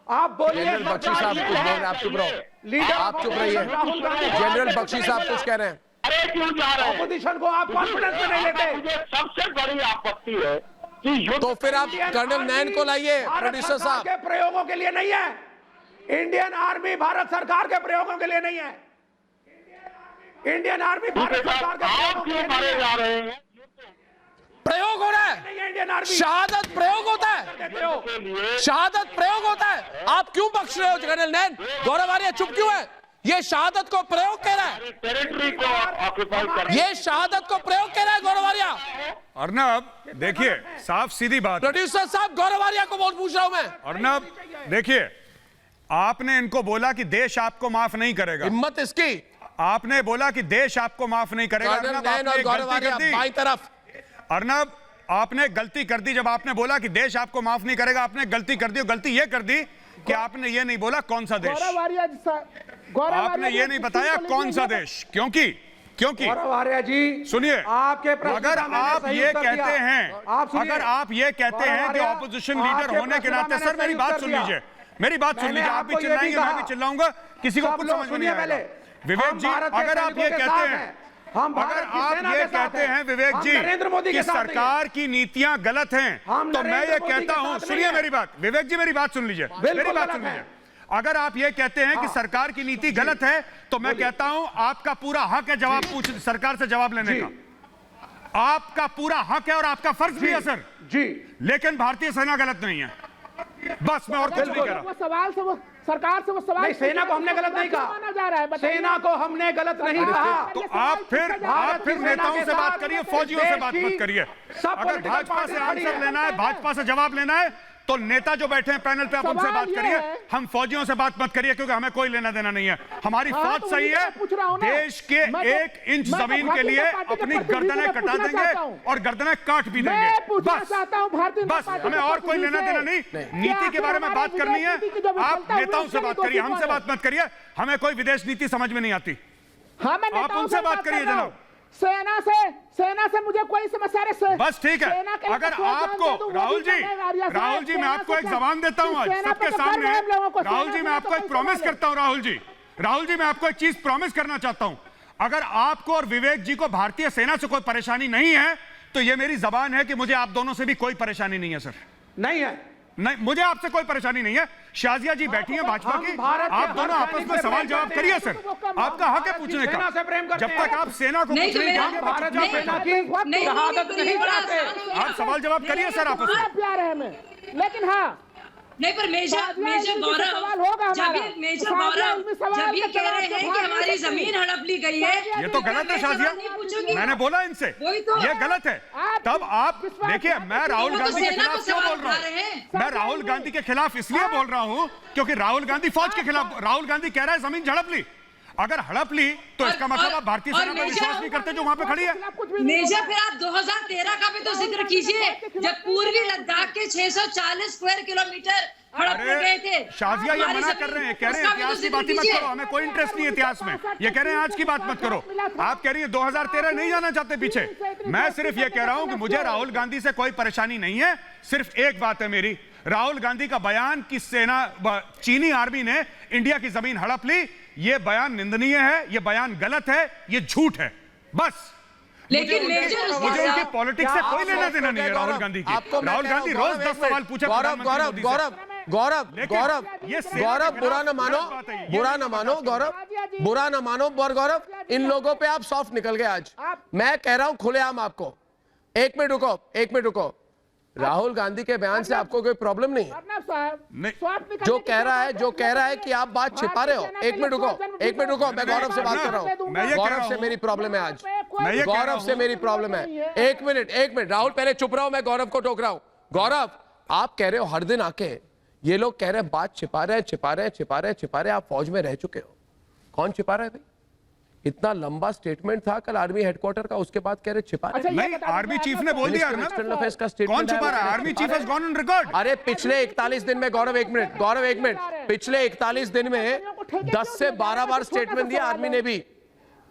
आप बोलिए जनरल बख्शी साहब कुछ बोल रहे हैं, आप चुप रहो, आप चुप रहिए। जनरल बख्शी साहब कुछ कह रहे हैं। अरे क्यों जा रहे हैं? ऑपोजिशन को आप कॉन्फिडेंस में नहीं लेते। मुझे सबसे बड़ी आपत्ति है कि तो फिर आप कर्नल नैन को लाइए, प्रोड्यूसर साहब। के प्रयोगों के लिए नहीं है, इंडियन आर्मी भारत सरकार के प्रयोगों के लिए नहीं है, इंडियन आर्मी भारत सरकार के आप क्यों मारे जा रहे हैं? प्रयोग हो रहा है, इंडियन आर्मी शहादत प्रयोग होता है, शहादत प्रयोग होता है। आप क्यों बख्श रहे हो कर्नल नैन? गौरव आर्या चुप क्यों है? ये शहादत को प्रयोग कह रहा है, टेरिटरी को ऑक्युपाई कर, ये शहादत को प्रयोग कह रहा है गौरव आर्या। अर्नब देखिए, साफ सीधी बात, प्रोड्यूसर साहब गौरव आर्या को बहुत पूछ रहा हूं मैं। अर्नब देखिए, आपने इनको बोला कि देश आपको माफ नहीं करेगा, हिम्मत इसकी, आपने बोला कि देश आपको माफ नहीं करेगा। कर्नल नैन और गौरव आर्या बाईं तरफ। अर्नब आपने गलती कर दी, जब आपने बोला कि देश आपको माफ नहीं करेगा, आपने गलती कर दी, और गलती ये कर दी कि आपने ये नहीं बोला कौन सा देश, आपने ये नहीं बताया कौन सा देश, क्योंकि गौरव आर्या जी सुनिए, आपके अगर आप ये कहते हैं, अगर आप ये कहते हैं कि ऑपोजिशन लीडर होने के नाते, सर मेरी बात सुन लीजिए, मेरी बात सुन लीजिए, आप भी चिल्लाएंगे मैं भी चिल्लाऊंगा, किसी को कुछ समझ में नहीं आएगा। विवेक जी, अगर आप ये कहते हैं, अगर आप ये कहते हैं विवेक जी कि सरकार की नीतियां गलत हैं, तो मैं ये कहता हूं, सुनिए मेरी बात, विवेक जी मेरी बात सुन लीजिए, मेरी बात सुन लीजिए। अगर आप ये कहते हैं कि सरकार की नीति गलत है, तो मैं कहता हूं आपका पूरा हक है जवाब पूछ, सरकार से जवाब लेने का, आपका पूरा हक है और आपका फर्ज भी है सर जी, लेकिन भारतीय सेना गलत नहीं है, बस मैं और कुछ नहीं कह रहा। सरकार से वो सवाल नहीं, सेना को हमने गलत नहीं कहा। माना जा रहा है, बताइए। सेना को हमने गलत नहीं कहा। तो आप फिर नेताओं से बात करिए, फौजियों से बात मत करिए। अगर भाजपा से आंसर लेना है, भाजपा से जवाब लेना है, तो नेता जो बैठे हैं पैनल पे आप उनसे बात करिए, हम फौजियों से बात मत करिए, क्योंकि हमें कोई लेना देना नहीं है। हमारी फौज सही है, देश के 1 इंच जमीन के लिए अपनी गर्दनें कटा देंगे और गर्दनें काट भी देंगे। बस हमें और कोई लेना देना नहीं। नीति के बारे में बात करनी है, आप नेताओं से बात करिए, हमसे बात मत करिए। हमें कोई विदेश नीति समझ में नहीं आती, आप उनसे बात करिए जनाब। सेना से मुझे कोई समस्या नहीं। बस ठीक है, अगर आपको राहुल जी मैं आपको एक जबान देता हूं आज सबके सामने। राहुल जी मैं आपको एक प्रॉमिस करता हूं। राहुल जी मैं आपको एक चीज प्रॉमिस करना चाहता हूं। अगर आपको और विवेक जी को भारतीय सेना से कोई परेशानी नहीं है, तो ये मेरी जबान है कि मुझे आप दोनों से भी कोई परेशानी नहीं है सर। नहीं है, नहीं, मुझे आपसे कोई परेशानी नहीं है। शाजिया जी बैठी हैं भाजपा की, आप दोनों आपस में सवाल जवाब करिए सर, आपका हक है पूछने का। जब तक आप सेना को कुछ नहीं कहेंगे, आप सवाल जवाब करिए सर आपस में। प्यार है हमें, लेकिन हाँ नहीं, पर मेजर गौरव जब ये कह रहे हैं कि हमारी जमीन हड़प ली गई है, ये तो गलत है शाजिया, मैंने बोला इनसे ये गलत है। तब आप देखिए, मैं राहुल गांधी के खिलाफ क्यों बोल रहा हूँ? मैं राहुल गांधी के खिलाफ इसलिए बोल रहा हूँ क्योंकि राहुल गांधी फौज के खिलाफ, राहुल गांधी कह रहा है जमीन झड़प ली। अगर हड़प ली तो इसका मतलब आप भारतीय सेना पर विश्वास नहीं करते जो वहां पे खड़ी है। मेजर फिर आप 2013 का भी तो जिक्र कीजिए, जब पूर्वी लद्दाख के 640 स्क्वायर किलोमीटर हड़पे गए थे। शाजिया ये मना कर रहे हैं, कह रहे हैं इतिहास की बात मत करो, हमें कोई इंटरेस्ट नहीं है इतिहास में। ये कह रहे हैं आज की बात मत करो। आप कह रही है 2013 नहीं जाना चाहते पीछे। मैं सिर्फ ये कह रहा हूं कि मुझे राहुल गांधी से कोई परेशानी नहीं है। सिर्फ एक बात है मेरी, राहुल गांधी का बयान कि सेना चीनी आर्मी ने इंडिया की जमीन हड़प ली, ये बयान निंदनीय है, ये बयान गलत है, ये झूठ है। बस लेकिन मुझे उनकी पॉलिटिक्स से कोई लेना देना नहीं है। राहुल गांधी की, राहुल गांधी रोज 10 सवाल पूछे। गौरव, बुरा न मानो गौरव, इन लोगों पे आप सॉफ्ट निकल गए आज। मैं कह रहा हूं खुलेआम आपको, एक मिनट रुको। राहुल गांधी के बयान से आपको कोई प्रॉब्लम नहीं है? जो कह रहा है कि आप बात छिपा रहे हो। एक मिनट रुको, मैं गौरव से बात कर रहा हूं। गौरव से मेरी प्रॉब्लम है आज, गौरव से मेरी प्रॉब्लम है। एक मिनट राहुल, पहले चुप रहो, मैं गौरव को टोक रहा हूं। गौरव, आप कह रहे हो हर दिन आके ये लोग कह रहे हैं बात छिपा रहे, आप फौज में रह चुके हो। कौन छिपा रहा है भाई? इतना लंबा स्टेटमेंट था कल आर्मी हेडक्वार्टर का, उसके बाद कह रहे छिपा रहे। नहीं, आर्मी चीफ ने बोल दिया ना, एक्सटर्नल अफेयर्स का स्टेटमेंट कौन छिपा रहा है? Army chief has gone on record. अरे पिछले 41 दिन में गौरव एक मिनट, पिछले 41 दिन में 10 से 12 बार स्टेटमेंट दिया आर्मी ने भी।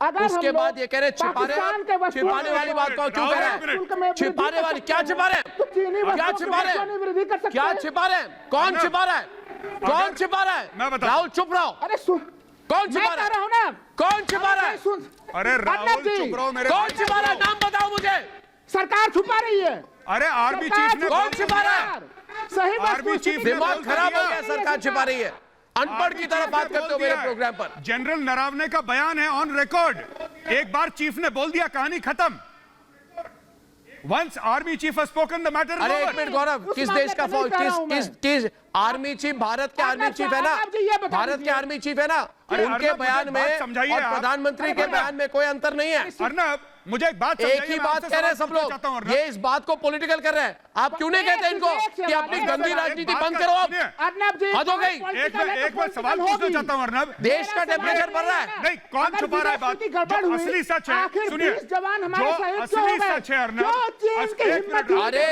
उसके बाद ये कह रहे छिपाने वाली बात को क्यों कह रहे हैं? छिपाने वाली क्या छिपा रहे हैं? कौन छिपा रहा है? मैं बता, राहुल चुप रहो। अरे सुन, कौन छिपा रहा है? कौन छिपा रहा है? अरे राहुल चुप रहो मेरे। कौन छिपा रहा है? नाम बताओ मुझे। सरकार छुपा रही है। अरे आर्मी चीफ ने, कौन छिपा रहा है? सही बात, आर्मी चीफ ने दिमाग खराब हो गया, सरकार छिपा रही है। अनपढ़ की तरह बात करते हो मेरे प्रोग्राम पर। जनरल नरावने का बयान है ऑन रिकॉर्ड। एक बार चीफ ने बोल दिया, कहानी खत्म। Once army chief has spoken, the matter is over. अरे एक मिनट गौरव, किस देश का फौज, किस आर्मी चीफ? भारत के आर्मी चीफ है ना, भारत के आर्मी चीफ है ना। उनके बयान में और प्रधानमंत्री के बयान में कोई अंतर नहीं है। अर्नब, मुझे एक बात, एक ही बात कह रहे हैं सब लोग, ये इस बात को पॉलिटिकल कर रहे हैं। आप क्यों नहीं कहते इनको कि अपनी गंदी राजनीति बंद करो? आप हद हो गई। एक बार सवाल पूछना चाहता हूँ अर्नब। देश का टेम्परेचर बढ़ रहा है। नहीं, कौन छुपा रहा है बात? जो असली सच है, सुनिए, जो असली सच है अर्नब, अरे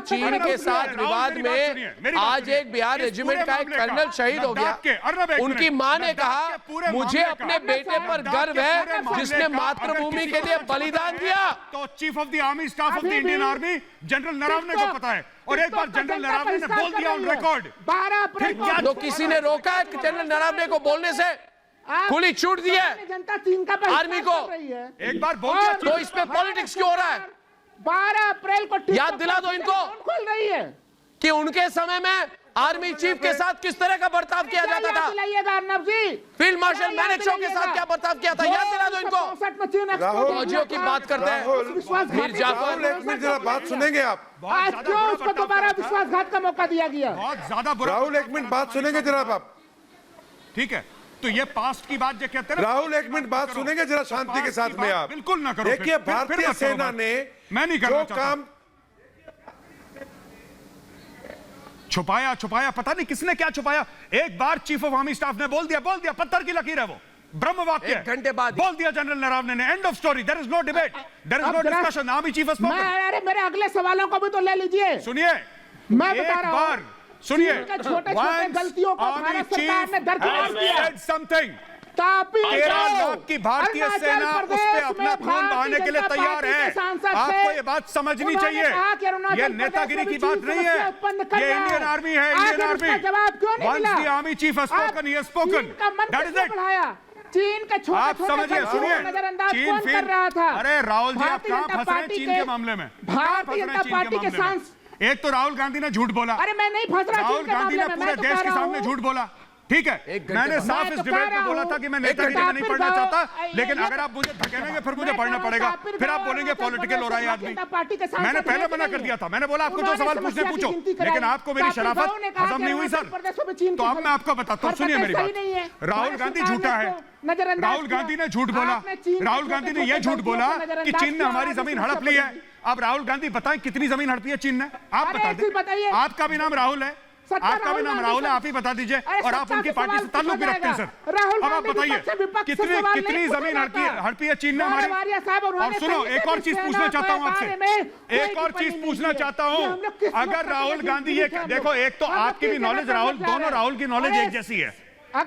चीन के साथ विवाद में आज एक बिहार रेजिमेंट का एक कर्नल शहीद हो गया। उनकी मां ने कहा मुझे अपने बेटे पर गर्व है जिसने मातृभूमि के लिए बलिदान दिया। तो chief of the army staff of the Indian army general Naravane को पता है, और एक बार जनरल नरावने ने बोल दिया ऑन रिकॉर्ड। तो किसी ने रोका है जनरल नरावने को बोलने से? खुली छूट दी है जनता चीन का आर्मी को। एक बार बोल दिया, तो इस पे पॉलिटिक्स क्यों हो रहा है? 12 अप्रैल को याद दिला दो इनको खोल रही है कि उनके समय में आर्मी चीफ के साथ किस तरह का बर्ताव किया जाता था। फील्ड मार्शल मैनेक्शॉ के साथ क्या बर्ताव किया था, याद दिला दो इनको। फौजियों की बात करते हैं, राहुल एक मिनट जरा बात सुनेंगे आप? आज क्यों उसको दोबारा विश्वासघात का मौका दिया गया? बहुत ज्यादा बुरा। राहुल एक मिनट बात सुनेंगे जनाब आप? ठीक है, तो ये पास्ट की बात जो कहते हैं ना, राहुल एक मिनट बात सुनेंगे जरा शांति के साथ में आप। बिल्कुल ना करो। देखिए भारतीय सेना ने मैं नहीं जो काम छुपाया, पता नहीं किसने क्या छुपाया। एक बार चीफ ऑफ आर्मी स्टाफ ने बोल दिया, पत्थर की लकीर है वो, ब्रह्म वाक्य, एक घंटे बाद बोल दिया जनरल नरावने ने, end of story, there is no debate, there is no discussion. Army chief अरे मेरे अगले सवालों को भी तो ले लीजिए। सुनिए, मैं बता रहा हूं, सुनिए, छोटे-छोटे गलतियों को भारत सरकार ने दरकिनार किया। समथिंग, तापी 13 लाख की भारतीय सेना उस पे अपना खून बहाने के लिए तैयार है। आपको ये बात समझनी चाहिए, ये नेतागिरी की बात नहीं है, ये इंडियन आर्मी है, इंडियन आर्मी। जवाब क्यों नहीं मिला? Once the army chief has spoken, he has spoken. That is it. चीन का छोटा आप समझिए, सुनिए, चीन फिर, अरे राहुल जी आप कहां फंस रहे हैं चीन के मामले में? भारतीय जनता पार्टी के सांसद, एक तो राहुल गांधी ने झूठ बोला। अरे मैं नहीं फंस रहा, राहुल गांधी ने पूरे देश के सामने झूठ बोला, ठीक है। मैंने साफ इस डिबेट में बोला था कि मैं नेतागिरी में नहीं पढ़ना चाहता, लेकिन अगर आप मुझे धकेलेंगे फिर मुझे पढ़ना पड़ेगा, फिर आप बोलेंगे पॉलिटिकल हो रहा है आदमी। मैंने पहले मना कर दिया था, मैंने बोला आपको जो सवाल पूछने पूछो, लेकिन आपको मेरी शराफत हजम नहीं हुई सर। तो अब मैं आपको बताता हूँ, सुनिए मेरी बात। राहुल गांधी झूठा है, राहुल गांधी ने झूठ बोला, राहुल गांधी ने यह झूठ बोला कि चीन ने हमारी जमीन हड़प ली है। अब राहुल गांधी बताएं कितनी जमीन हड़पी है चीन ने, आप बता दें। आपका भी नाम राहुल है, आपका भी नाम राहुल है, आप ही बता दीजिए, और आप उनकी पार्टी से ताल्लुक भी रखते हैं सर। अब आप बताइए कितनी जमीन हड़पी है चीन ने हमारी। और सुनो, एक और चीज पूछना चाहता हूं आपसे, एक और चीज पूछना चाहता हूं। अगर राहुल गांधी ये देखो, एक तो आपकी भी नॉलेज, राहुल, दोनों राहुल की नॉलेज एक जैसी है,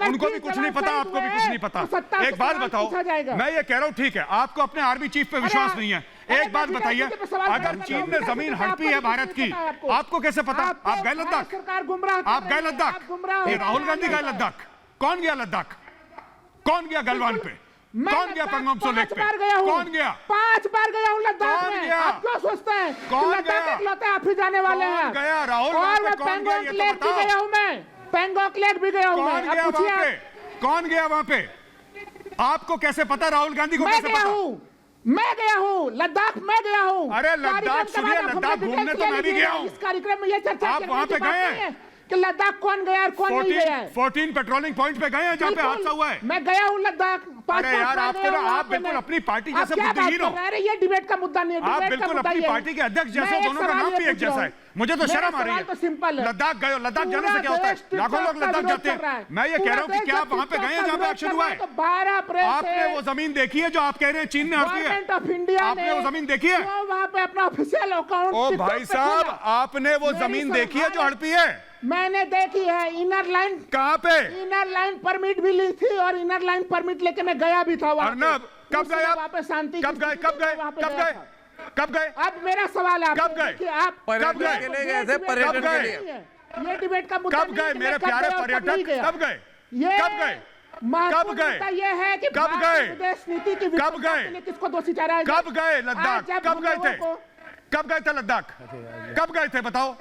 उनको भी कुछ नहीं पता, आपको भी कुछ नहीं पता। एक बात बताओ, मैं ये कह रहा हूं, ठीक है, आपको अपने आर्मी चीफ पे विश्वास नहीं है, एक बात बताइए, अगर चीन ने जमीन हड़पी है भारत की, आपको कैसे पता? आप गए लद्दाख, आप गए लद्दाख, ये राहुल गांधी गए लद्दाख, कौन गया लद्दाख? कौन गया गलवान पे? कौन गया पेंगोंग त्सो लेक पे? कौन गया? 5 बार गया हूं लद्दाख में। आप क्यों सोचते हैं कौन गया? आप ही जाने वाले हैं। गया राहुल, और पेंगोंग लेक भी गया हूं मैं, पेंगोंग लेक भी गया हूं मैं। कौन गया वहां पे? कौन गया वहां पे? आपको कैसे पता? राहुल गांधी को कैसे पता? मैं गया हूँ लद्दाख, मैं गया हूँ। अरे लद्दाख सुनिए, लद्दाख घूमने तो मैं भी गया हूँ। इस कार्यक्रम में ये चर्चा आप वहाँ पे गए हैं कि लद्दाख कौन गया और कौन नहीं गया है। 14 पेट्रोलिंग पॉइंट पे गए हैं जहाँ पे हादसा हुआ है। मैं गया हूँ लद्दाख। अरे यार, आपको ना, आप बिल्कुल अपनी पार्टी जैसे बुद्धिहीन हो। अरे ये डिबेट का मुद्दा नहीं है, आप बिल्कुल अपनी पार्टी के अध्यक्ष जैसे, दोनों का नाम भी एक जैसा है। मुझे तो शर्म आ रही है। लद्दाख गए, लद्दाख जाने से क्या होता है? लाखों लोग लद्दाख जाते हैं। मैं ये कह रहा हूँ कि क्या आप वहाँ पे गए हैं जहाँ पे एक्शन हुआ है? 12 अप्रैल आपने वो जमीन देखी है जो आप कह रहे हैं चीन ने हड़पी है? आपने वो जमीन देखी है? वहाँ पे अपना ऑफिशियल अकाउंट। ओ भाई साहब, आपने वो जमीन देखी है जो हड़पी है? मैंने देखी है। इनर लाइन कहाँ पे? इनर लाइन परमिट भी ली थी और इनर लाइन परमिट लेके मैं गया भी था वहाँ। अर्नब, कब गए आप? वहाँ पे शांति, कब गए? कब गए? कब गए? कब गए? अब मेरा सवाल है, कब गए? आप कब गए? पर्यटन के लिए ये डिबेट का मुद्दा कब गए मेरे प्यारे पर्यटक? कब गए? कब गए? कब गए? ये है कि कब गए? विदेश नीति की कब गए? किसको दोषी ठहराया? कब गए लद्दाख? कब गए थे? कब गए थे लद्दाख? कब गए थे बताओ?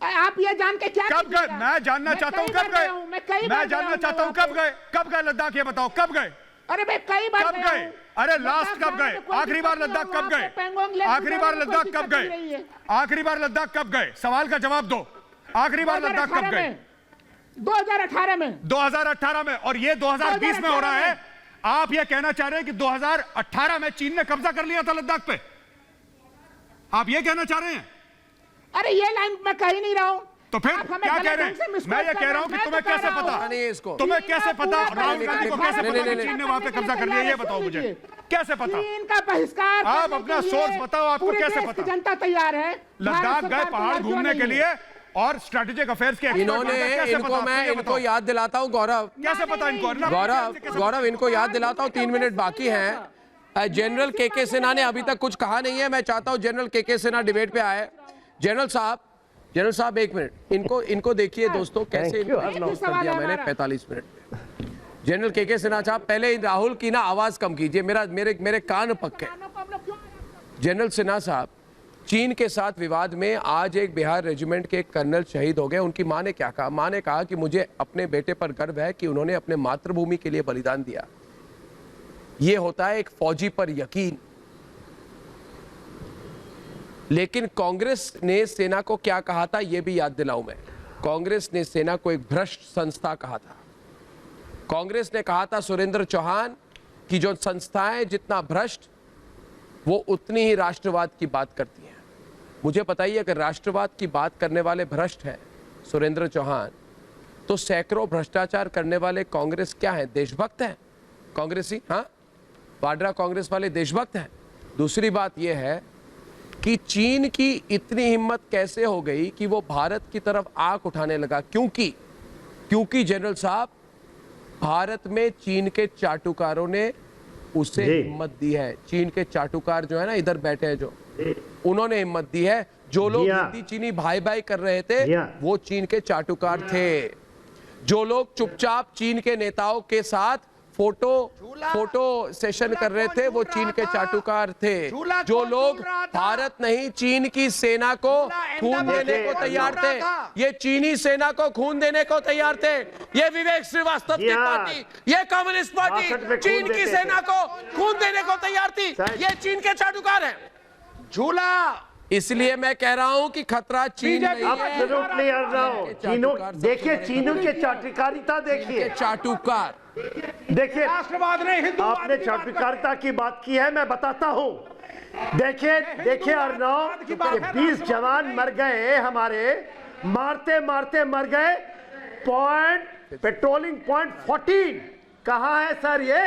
आप ये जान के क्या? कब गए? मैं जानना चाहता हूँ कब गए? मैं जानना चाहता हूँ कब गए? कब गए लद्दाख, ये बताओ कब गए? अरे मैं कई बार कब गए? अरे लास्ट कब गए? आखिरी बार लद्दाख कब गए? आखिरी बार लद्दाख कब गए? आखिरी बार लद्दाख कब गए? सवाल का जवाब दो। आखिरी बार लद्दाख कब गए? 2018 में। 2018 में, और ये 2020 में हो रहा है। आप ये कहना चाह रहे हैं कि 2018 में चीन ने कब्जा कर लिया था लद्दाख पे? आप ये कहना चाह रहे हैं? अरे ये लाइन मैं कह ही नहीं रहा हूं। तो फिर क्या कह रहे हैं? मैं ये कह रहा हूं कि तुम्हें कैसे पता? तुम्हें कैसे पता राहुल गांधी को कैसे पता कि चीन ने वहां पे कब्जा कर लिया? ये बताओ मुझे, कैसे पता? चीन का बहिष्कार, आप अपना सोर्स बताओ, आपको कैसे पता? जनता तैयार है। लद्दाख गए पहाड़ घूमने के लिए और स्ट्रेटेजिक अफेयर्स के इनको याद दिलाता हूं गौरव, कैसे पता इनको? गौरव इनको याद दिलाता हूं, 3 मिनट बाकी हैं। जनरल के सिन्हा ने अभी तक कुछ कहा नहीं है। मैं चाहता हूं जनरल के सिन्हा डिबेट पे आए। जनरल साहब 1 मिनट, इनको देखिए दोस्तों, कैसे अनाउंस कर दिया मैंने 45 मिनट में। जनरल के सिन्हा साहब, पहले राहुल की ना आवाज कम कीजिए, मेरे कान पक्के। जनरल सिन्हा साहब, चीन के साथ विवाद में आज एक बिहार रेजिमेंट के कर्नल शहीद हो गए। उनकी मां ने क्या कहा? मां ने कहा कि मुझे अपने बेटे पर गर्व है कि उन्होंने अपने मातृभूमि के लिए बलिदान दिया। यह होता है एक फौजी पर यकीन। लेकिन कांग्रेस ने सेना को क्या कहा था, यह भी याद दिलाऊं मैं। कांग्रेस ने सेना को एक भ्रष्ट संस्था कहा था। कांग्रेस ने कहा था सुरेंद्र चौहान की जो संस्थाएं जितना भ्रष्ट वो उतनी ही राष्ट्रवाद की बात करती हैं। मुझे बताइए, अगर राष्ट्रवाद की बात करने वाले भ्रष्ट हैं सुरेंद्र चौहान, तो सैकड़ों भ्रष्टाचार करने वाले कांग्रेस क्या है, देशभक्त हैं कांग्रेसी? हाँ, वाड्रा कांग्रेस वाले देशभक्त हैं। दूसरी बात यह है कि चीन की इतनी हिम्मत कैसे हो गई कि वो भारत की तरफ आंख उठाने लगा? क्योंकि जनरल साहब, भारत में चीन के चाटुकारों ने उसे हिम्मत दी है। चीन के चाटुकार जो है ना, इधर बैठे हैं जो, उन्होंने हिम्मत दी है। जो लोग हिंदी चीनी भाई भाई कर रहे थे वो चीन के चाटुकार थे। जो लोग चुपचाप चीन के नेताओं के साथ फोटो सेशन कर रहे थे वो चीन के चाटुकार थे। जो लोग भारत नहीं चीन की सेना को खून देने को तैयार थे, ये चीनी सेना को खून देने को तैयार थे। ये विवेक श्रीवास्तव की पार्टी, ये कम्युनिस्ट पार्टी चीन की सेना को खून देने को तैयार थी। ये चीन के चाटुकार हैं। झूला। इसलिए मैं कह रहा हूं कि खतरा चीन नहीं है। देखिए चीनों के चाटुकारिता, देखिए चाटुकार, देखिए राष्ट्रवाद ने हिंदू, आपने चाटुकारिता की बात की है, मैं बताता हूं। देखिए अर्नव, 20 जवान मर गए हमारे, मारते मारते मर गए। पेट्रोलिंग पॉइंट 14 कहां है सर? ये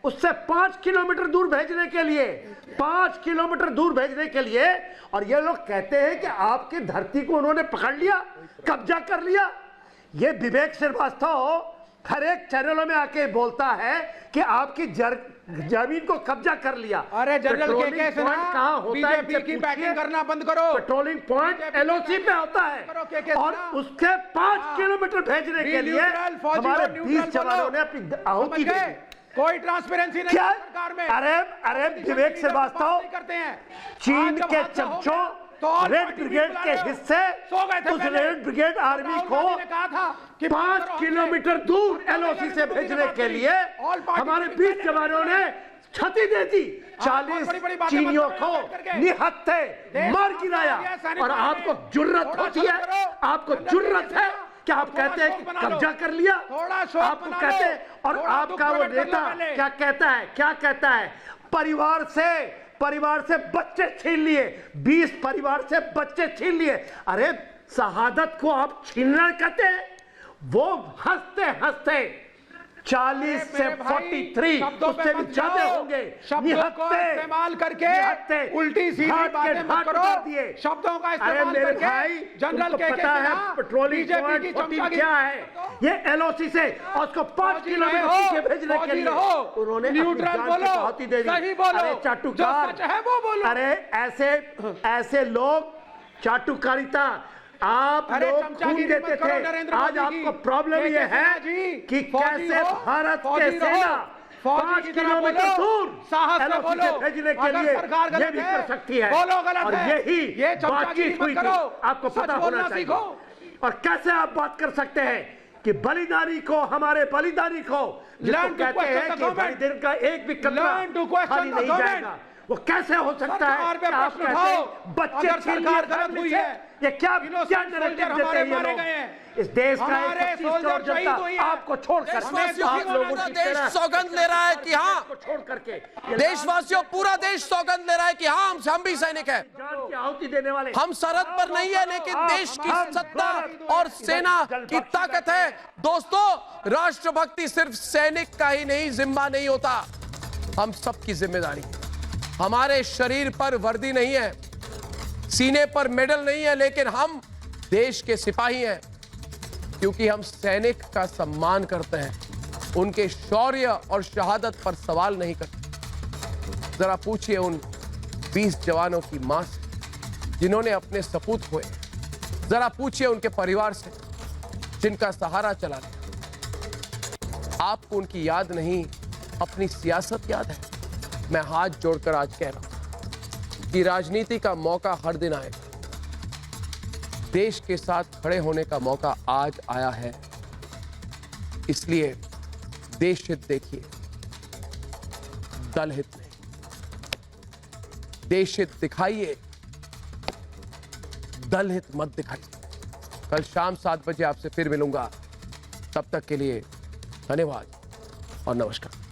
उससे 5 किलोमीटर दूर भेजने के लिए, 5 किलोमीटर दूर भेजने के लिए। और ये लोग कहते हैं कि आपकी धरती को उन्होंने पकड़ लिया, कब्जा कर लिया। ये विवेक श्रीवास्तव हर एक चैनलों में आके बोलता है कि आपकी जमीन को कब्जा कर लिया। अरे जनरल के कहां होता है? बीजेपी की बैटिंग करना बंद करो। पेट्रोलिंग पॉइंट LOC पे होता है और उसके 5 किलोमीटर भेजने के लिए हमारे 20 जवानों ने अपनी आहुति दी। कोई ट्रांसपेरेंसी नहीं है सरकार में। अरे विवेक श्रीवास्तव करते हैं चीन के चमचों, रेड ब्रिगेड के हिस्से, उस रेड ब्रिगेड आर्मी को 5 किलोमीटर दूर LOC से भेजने के लिए हमारे 20 जवानों ने क्षति दे दी। 40 चीनियों को निहत्थे मार गिराया। और आपको जुर्रत होती है, आपको जुर्रत है कि आप कहते हैं कि कब्जा कर लिया? आपको कहते हैं, और आपका वो नेता क्या कहता है? परिवार से बच्चे छीन लिए, 20 परिवार से बच्चे छीन लिए। अरे शहादत को आप छीनना कहते हैं? वो हंसते हंसते 40 से 43 उससे भी ज्यादा होंगे। शब्दों को इस्तेमाल करके उल्टी सीधी बातें मत करो। शब्दों का इस्तेमाल करके जनरल के पता है पेट्रोलिंग पॉइंट 14 क्या है? ये LOC से और उसको 5 किलोमीटर पीछे भेजने के लिए उन्होंने न्यूट्रल बोलो, सही बोलो, अरे चाटुकार, जो सच है वो बोलो। अरे ऐसे लोग चाटुकारिता आप लोग खून देते थे। आज आपको प्रॉब्लम ये है कि कैसे भारत के सेना 5 किलोमीटर दूर LOC से भेजने के लिए ये भी कर सकती है। और यही बातचीत हुई थी, आपको पता होना चाहिए। और कैसे आप बात कर सकते हैं कि बलिदानी को, हमारे बलिदानी को कहते हैं कि बलिदान का एक भी कतरा खाली नहीं जाएगा, वो कैसे हो सकता है? आप कहते हैं बच्चे सरकार गलत हुई है। ये क्या नैरेटिव देते हैं ये लोग? इस देश का 25 करोड़ जनता आपको छोड़कर, पूरा देश सौगंध ले रहा है कि हाँ, छोड़ करके देशवासियों पूरा देश सौगंध ले रहा है कि हाँ हम भी सैनिक हैं। जान की आहुति देने वाले हम सरहद पर नहीं है, लेकिन देश की सत्ता और सेना की ताकत है। दोस्तों, राष्ट्रभक्ति सिर्फ सैनिक का ही नहीं, जिम्मा नहीं होता, हम सबकी जिम्मेदारी है। हमारे शरीर पर वर्दी नहीं है, सीने पर मेडल नहीं है, लेकिन हम देश के सिपाही हैं क्योंकि हम सैनिक का सम्मान करते हैं, उनके शौर्य और शहादत पर सवाल नहीं करते। जरा पूछिए उन 20 जवानों की मां से जिन्होंने अपने सपूत खोए, जरा पूछिए उनके परिवार से जिनका सहारा चला गया। आपको उनकी याद नहीं, अपनी सियासत याद है। मैं हाथ जोड़कर आज कह रहा हूं कि राजनीति का मौका हर दिन आएगा, देश के साथ खड़े होने का मौका आज आया है। इसलिए देश हित देखिए, दल हित नहीं। देश हित दिखाइए, दल हित मत दिखाइए। कल शाम 7 बजे आपसे फिर मिलूंगा, तब तक के लिए धन्यवाद। और नमस्कार।